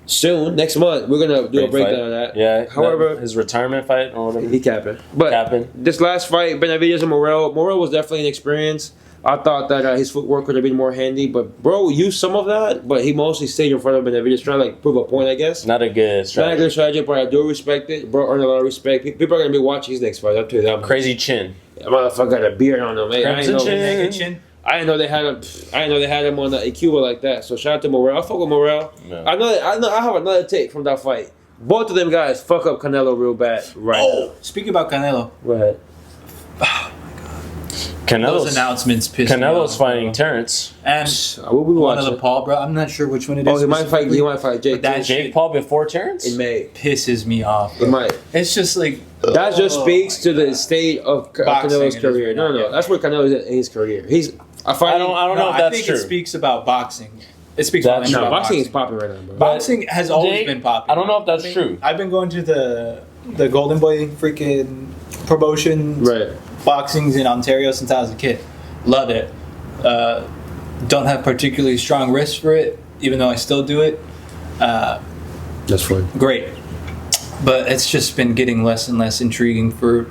soon, next month. We're gonna do a Great breakdown fight. of that. Yeah. However, his retirement fight or whatever. he capping. But Capping. this last fight, Benavidez and Morrell was definitely an experience. I thought that his footwork could have been more handy, but bro used some of that. But he mostly stayed in front of Benavidez, trying to like prove a point, I guess. Not a good Not a strategy. good strategy, but I do respect it. Bro earned a lot of respect. People are gonna be watching his next fight. I'll tell you that. Crazy chin. That motherfucker got a beard on him. Hey, I Crimson didn't know. chin. Naked chin. I didn't know they had him. I didn't know they had him on in Cuba like that. So shout out to Morrell. I fuck with Morrell. Yeah. I have another take from that fight. Both of them guys fuck up Canelo real bad right Oh, speaking about Canelo, now. Go ahead. those Canelo's announcements pissed me Canelo's off, fighting bro. Terrence. And We'll be one watching. of the Paul, bro. I'm not sure which one it is. Oh, he might fight. He might fight Jake. But that too. Jake shit Paul before Terrence. in May. pisses me off. He might. It's just like That just oh speaks my to the God. state of Boxing Canelo's it is career. right No, now, no, yeah. that's where Canelo is in his career. I I don't know if I that's think true. it speaks about boxing. It speaks That's about No, true. boxing is popping right now, bro. Boxing has always Jake, been popular. I don't know if that's true. I've been going to the Golden Boy freaking promotion Right. boxings in Ontario since I was a kid. Love it. Don't have particularly strong wrists for it, even though I still do it. That's fine. Great, but it's just been getting less and less intriguing for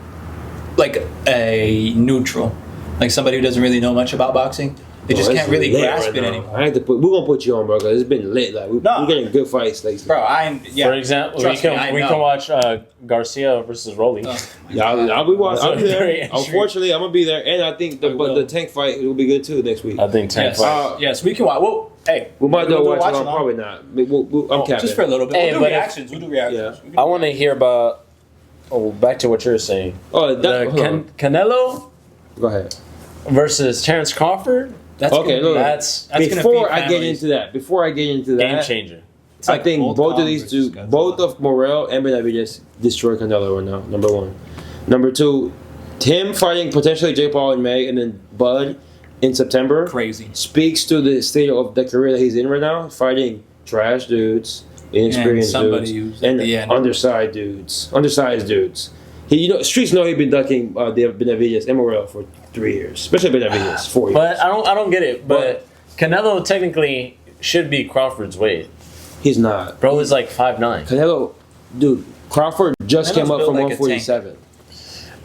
like a neutral, like somebody who doesn't really know much about boxing. They just can't really grasp it anymore. I had to we're gonna put you on, bro, because it's been lit. Like we're getting good fights lately. Bro, For example, we trust me, I can know. watch Garcia versus Rolly. Oh. Yeah, I'll be watching. I'll be there. Very intriguing. Unfortunately, I'm gonna be there, and I think I will. the Tank fight will be good too next week. I think Tank Yes, fight. yes, we can watch. Well, hey, We might do a watch watch along. Probably not. I'm capping. just for a little bit. Hey, We'll do but if- reactions. We'll do reactions. Yeah. I want to hear about. Oh, back to what you were saying. Oh, The hold on. Canelo Go ahead. versus Terrence Crawford. That's Okay, gonna be, look. That's that's Before gonna I get into that, game changer. It's I like think old both of Kong these versus two, Godzilla. both of Morrell and Benavidez destroy Canelo right now. Number one. Number two, him fighting potentially Jake Paul in May and then Bud in September crazy. speaks to the state of the career that he's in right now, fighting trash dudes, inexperienced somebody dudes, who's at and the end. undersized dudes. Streets know he's been ducking Benavidez and Morrell for 3 years, especially Benavidez 4 years. But I don't get it. But Canelo technically should be Crawford's weight. He's not. Bro is like 5'9". Canelo, dude, Crawford just Canelo's came up built from like a 147.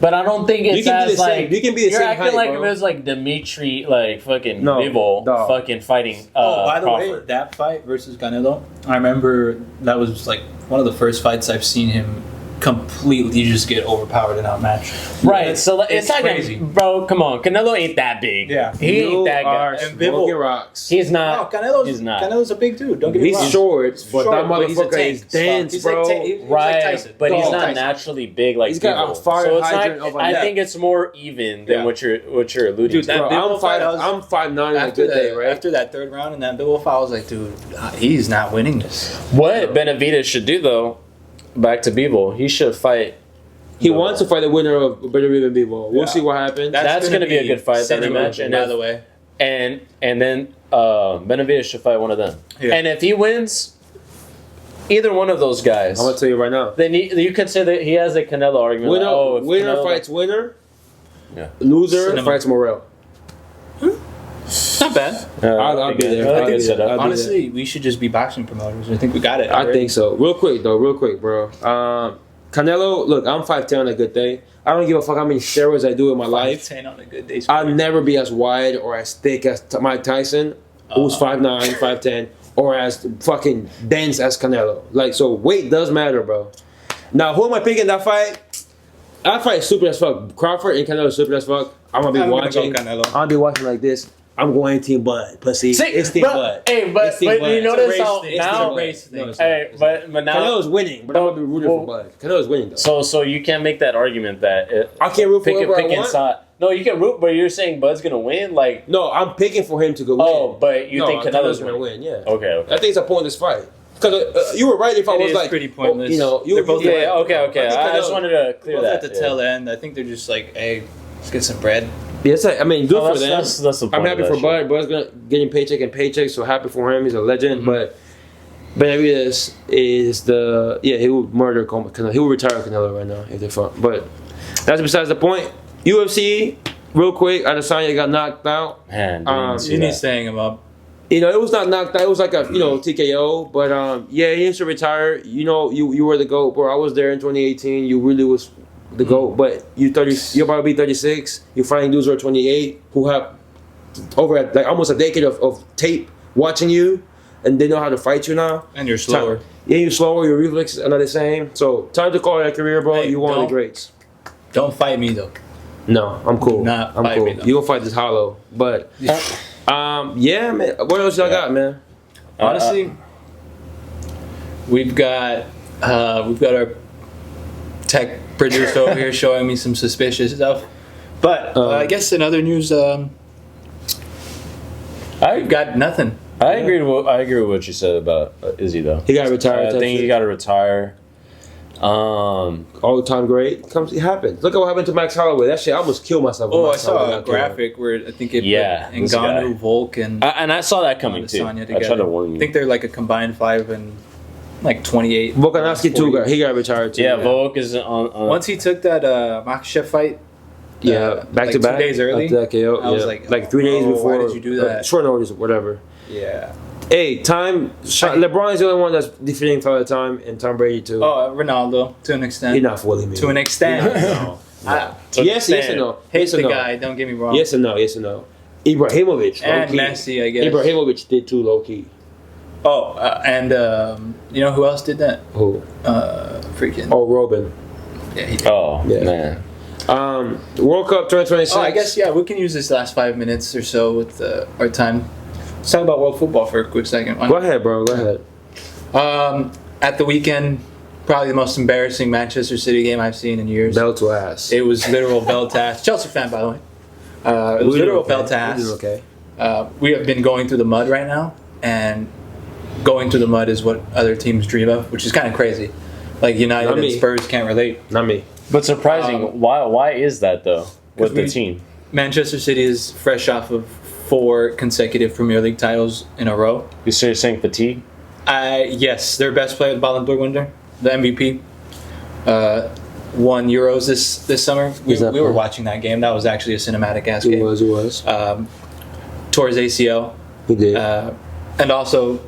But I don't think it's You can be as the same- like you can be the you're same acting height, like bro. if it was like Dimitri, like fucking No, Bivol, dog. fucking fighting. Oh, by the way, Crawford. that fight versus Canelo, I remember that was like one of the first fights I've seen him completely just get overpowered and outmatched. Right, so like, it's like crazy. bro. Come on, Canelo ain't that big. Yeah. he ain't that are guy. And Bivol- smoking rocks. He's No, not. Canelo's He's a big dude. Don't get me He's wrong. short, but Short, that but he's a motherfucker tank. is dense, He's bro. like, he's like Right, Tyson. but he's Dog. not Tyson. naturally big like He's got a Bivol. fire So it's hydrant not, of a I neck. think it's more even than Yeah. what you're alluding Dude, to. that Bro, Bivol fight, I was- I'm 5'9" on a After good day, right? after that third round and that Bivol fight, I was like, dude, he's not winning this. What Benavidez should do though, back to Bivol, he should fight. He wants to fight the winner of Benavidez and Bivol. We'll Yeah. see what happens. That's gonna be a good fight, that sentimental, rematch, and by if- the way. And then Benavidez should fight one of them. Yeah. And if he wins, either one of those guys, I'm gonna tell you right now. then you could say that he has a Canelo argument. Winner, like, oh, if winner Canelo- fights winner. Yeah. Loser Cinema. fights Morrell. Not bad. I'll be there. I I'll think be so. there. I'll be Honestly, we should just be boxing promoters. I think we got it. I already. think so. Real quick, bro. Canelo, look, I'm 5'10" on a good day. I don't give a fuck how many steroids I do in my life. 10 on a good day. I'll never be as wide or as thick as Mike Tyson, who's 5'9", 5'10", or as fucking dense as Canelo. Like, so weight does matter, bro. Now, who am I picking that fight? That fight is stupid as fuck. Crawford and Canelo is stupid as fuck. I'm gonna be watching. Canelo. I'll be watching like this. I'm going Team Bud, pussy. It's Team Bud. Hey, but It's Team Bud. you notice It's a how race thing. now. It's a race thing. Hey, but now. Canelo's winning, but I'm gonna be rooting for Bud. Canelo's winning though. So you can't make that argument that I can't root for whoever I want. inside. No, you can root, but you're saying Bud's gonna win. Like, No, I'm picking for him to go win. oh, but you think Canelo's gonna gonna win? Yeah. Okay. I think it's a pointless fight. Because you were right if I It was is like, pretty pointless. you know, you They're both you- Yeah. Okay. I think I just Canelo- wanted to clear Both that. at the tail end. I think they're just like, hey, let's get some bread. Yeah, it's like, I mean, good Oh, for them. that's the point I'm happy of for that Bud. Bud's getting paycheck and paycheck, so happy for him. He's a legend. But Benavidez is he would murder Canelo. He would retire Canelo right now if they fought. But that's besides the point. UFC, real quick, Adesanya got knocked out. Man, didn't see You need that. staying him up. You know, it was not knocked out. It was like a TKO. But yeah, he needs to retire. You know, you were the GOAT, bro. I was there in 2018. You really was the GOAT. But you're about to be 36. You're fighting dudes who are 28 who have over like almost a decade of tape watching you, and they know how to fight you now. And you're slower. Yeah, you're slower. Your reflexes are not the same. So time to call it a career, bro. Hey, You one of the don't- greats. Don't fight me though. No, I'm cool. Do not I'm fight cool. me, though. You gonna fight this hollow, but yeah, man. What else y'all got, man? Honestly, we've got our tech producer over here showing me some suspicious stuff. But I guess in other news, I've got nothing. I agree with what you said about Izzy though. He got to retire. I think he got to retire. All time great. It happens. Look at what happened to Max Holloway. That shit, I almost killed myself. when Oh, I Max Holloway saw a got killed. graphic where I think it Yeah, put this guy. Ngannou, Volk, and And I saw that coming too. Adesanya I together. tried to warn you. I think they're like a combined 5 and like 28. Volkanovski too. 40. He got retired too. Yeah, Volk is on. Once he took that Makhachev fight, Yeah, back like to back. 2 days early. After that KO, I was yeah. like, 3 days oh, before. why did you do that? Short notice, whatever. Yeah. Hey, LeBron is the only one that's defeating Father Time, and Tom Brady too. Oh, Ronaldo to an extent. You're not fooling me. To an extent. Yes or no? Hate Yes or the no? guy. Don't get me wrong. Yes or no? Yes or no? Ibrahimovic. And low-key. Messi, I guess. Ibrahimovic did too, low key. Oh, and you know who else did that? Who? Freaking. Oh, Robin. Yeah, he did. Oh Yeah. man. World Cup 2026. Oh, I guess we can use this last 5 minutes or so with our time. Let's talk about world football for a quick second. Go ahead, bro. Go ahead. At the weekend, probably the most embarrassing Manchester City game I've seen in years. Bell to ass. It was literal bell to ass. Chelsea fan, by the way. It was literal bell to ass. Okay. We have been going through the mud right now, and going through the mud is what other teams dream of, which is kind of crazy. Like United Not and me. Spurs can't relate. Not me. But surprising. Why is that though? With the team. Manchester City is fresh off of 4 consecutive Premier League titles in a row. You saying fatigue? Yes, their best player, the Ballon d'Or winner, the MVP, won Euros this summer. We were watching that game. That was actually a cinematic ass It game. was. Tore his ACL. He did. And also,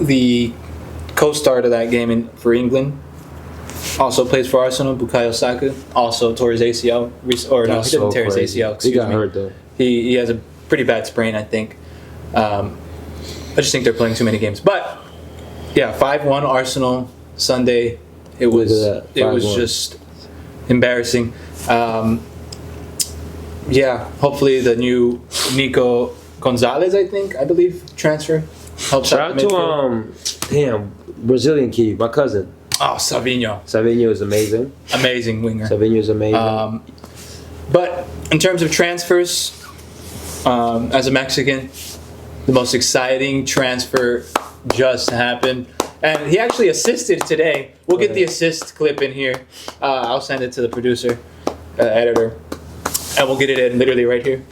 the co-star to that game for England also plays for Arsenal, Bukayo Saka. Also tore his ACL. Or no, he didn't tear his ACL. He Excuse got me. hurt though. He has a pretty bad sprain, I think. I just think they're playing too many games. But yeah, 5-1 Arsenal Sunday. It was Look at that, 5-1. just embarrassing. Yeah, hopefully the new Nico Gonzalez, I believe, transfer helps Shout out out the midfield. Brazilian kid, my cousin. Oh, Savinho. Savinho is amazing. Amazing winger. Savinho is amazing. But in terms of transfers, as a Mexican, the most exciting transfer just happened. And he actually assisted today. We'll get the assist clip in here. I'll send it to the producer, editor, and we'll get it in literally right here.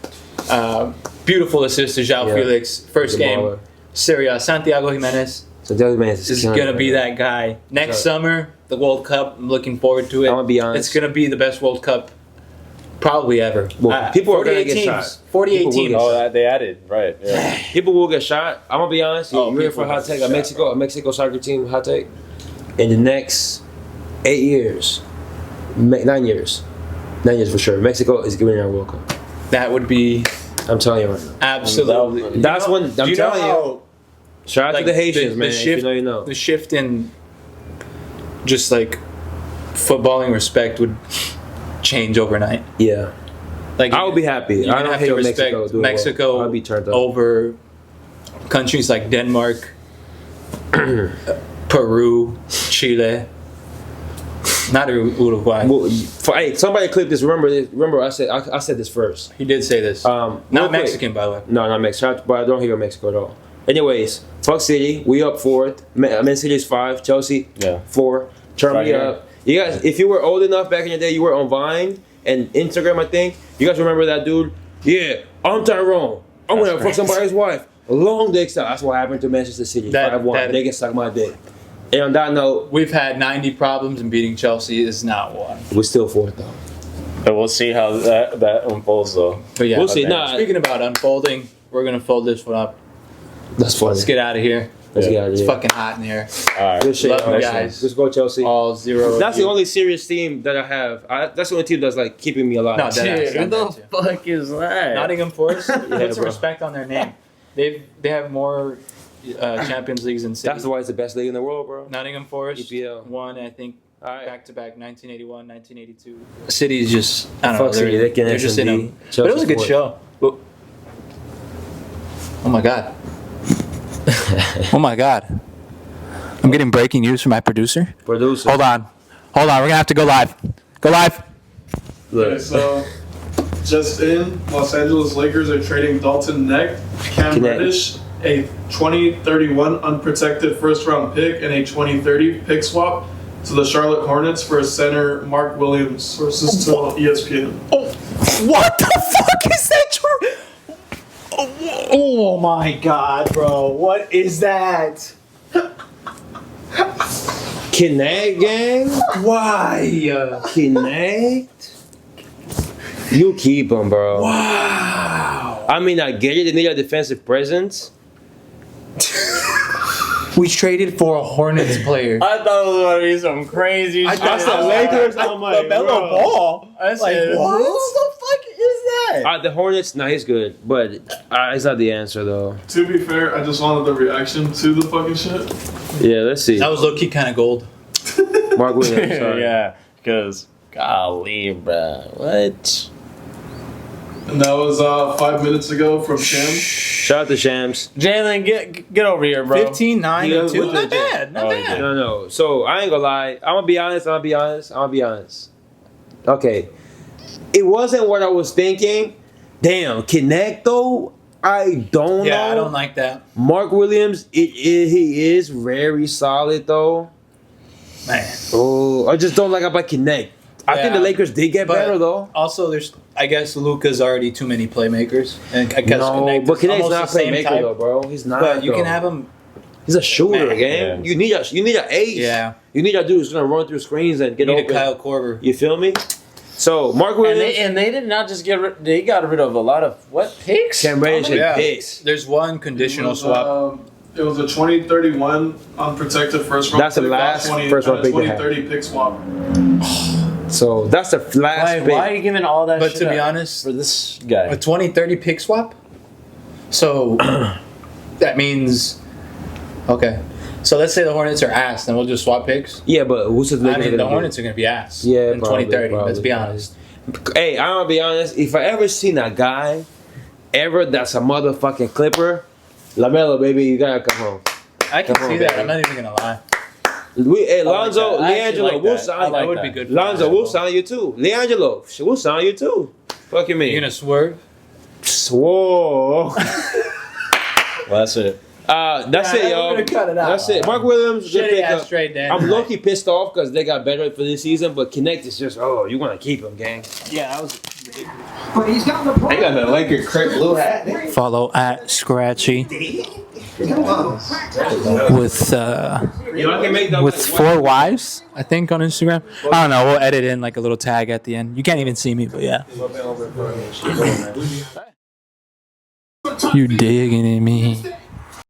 Beautiful assist to João Yeah. Felix. First Good game, baller. Syria. Santiago Jimenez So the other man is is killing going to it, be man. that guy. Next summer, the World Cup, I'm looking forward to it. I'm gonna be honest. It's going to be the best World Cup probably ever. Well, people are gonna 48 get teams. shot. 48 People will teams. get Oh, they added right. Yeah. People will get shot. I'm gonna be honest. Oh, You're here for a people hot will take. get shot, A Mexico soccer team hot take. In the next 8 years, 9 years, 9 years for sure, Mexico is giving our World Cup. That would be I'm telling you right now. absolutely. That's when I'm do you know telling you. how Shout out like, to the Haitians, the man. shift, if you know, you know. The shift in just like footballing respect would change overnight. Yeah. Like I would be happy. You're I gonna don't have hate to what respect Mexico Mexico I'll be turned up. over countries like Denmark, Peru, Chile, not Uruguay. Well, hey, somebody clip this. Remember, I said this first. He did say this. Real Not quick. Mexican, by the way. No, not Mexico. But I don't hate Mexico at all. Anyways, fuck City. We up 4th. Man City is 5. Chelsea 4. Turn Right me here. up. You guys, if you were old enough back in the day, you were on Vine and Instagram. I think you guys remember that dude. Yeah, I'm Tyrone. I'm gonna fuck somebody's wife. Long dick style. That's what happened to Manchester City. 5-1. They can suck my dick. And on that note, We've had 90 problems, and beating Chelsea is not one. we're still 4th though. But we'll see how that unfolds though. But yeah, We'll see. okay. Nah, Speaking about unfolding, we're gonna fold this one up. that's funny. Let's get out of here. Let's get out of It's here. fucking hot in here. All right. Good shit, Love you man. guys. Let's go, Chelsea. All 0. That's the only serious team that I have. That's the only team that's like keeping me alive. No, deadass. Dude, what the fuck is that? Nottingham Forest. Put some bro. respect on their name. They have more Champions Leagues than City. That's why it's the best league in the world, bro. Nottingham Forest EPL. won, I think, All right. back to back, 1981, 1982. City's just, I don't know. Fuck City, they can They're just in S&D. them. But it was a good show. Oh my god. Oh my god. I'm getting breaking news from my producer. Producer. Hold on. We're gonna have to go live. Go live. Okay, so just in, Los Angeles Lakers are trading Dalton Neck, Cam Connect. Reddish, a 2031 unprotected first-round pick, and a 2030 pick swap to the Charlotte Hornets for center Mark Williams. Sources tell ESPN. What the fuck is that true? Oh my god, bro. What is that? Connect, gang. Why? Connect. You keep them, bro. Wow. I mean, I get it. They need a defensive presence. We traded for a Hornets player. I thought it was gonna be some crazy shit. That's the Lakers. I'm like, bro. Ball. I said, what? Who the fuck is that? The Hornets, nah, he's good, but it's not the answer though. To be fair, I just wanted the reaction to the fucking shit. Yeah, let's see. That was low key kind of gold. Mark Williams. Sorry. Yeah, because golly, bro, what? And that was 5 minutes ago from Sham. Shout out to Shams. Jalen, get over here, bro. 15, 9, Yeah, and 2. with Not the- bad. Not Oh, bad. yeah. No. So I ain't gonna lie. I'm gonna be honest. Okay. It wasn't what I was thinking. Damn, Connect though. I don't know. Yeah, I don't like that. Mark Williams. He is very solid though. Man. Oh, I just don't like about Connect. I think Yeah, the Lakers did get but better though. Also, I guess Luka's already too many playmakers. And I guess No, Connect but is Connect's almost not the same playmaker type. though, bro. He's not. But you though. can have him. He's a shooter, Man. gang. Yeah. You need an ace. Yeah. You need a dude who's gonna run through screens and You get need open. a Kyle Korver. You feel me? So Mark Williams, And they did not just get rid. They got rid of a lot of what picks? Cam Reddish, Yeah. and picks. There's one conditional swap. It was a 2031 unprotected first round. That's the pick, last 20 first round and a pick they had. 2030 pick swap. So that's the last Why, pick. why are you giving all that? But shit to be up honest, for this guy, a 2030 pick swap. So that means okay. So let's say the Hornets are ass, then we'll just swap picks. Yeah, but who's the I Lakers mean, the gonna Hornets are gonna be ass. Yeah, in probably, 2030. Let's probably, be probably. honest. do? Hey, I'm gonna be honest. If I ever seen a guy ever that's a motherfucking Clipper, LaMelo, baby, you gotta come home. I can Come on, see that. baby. I'm not even gonna lie. Hey, like Lonzo, that. I actually Leangelo, like we'll that. sign I you. like That would that. be good. Lonzo, we'll sign you too. Leangelo, we'll sign you too. Fucking me. You gonna swerve? Whoa. well, that's it. That's it, we're y'all. gonna cut it out. That's it. Mark Williams, good Shitty pick ass up. trade, Dan. I'm low-key pissed off because they got better for this season, but Connect is just, you want to keep him, gang. Yeah, I was. But he's got the They got the Laker crip blue hat. Follow at Scratchy with I can make with 4 wives, I think, on Instagram. I don't know. We'll edit in like a little tag at the end. You can't even see me, but yeah. You digging in me?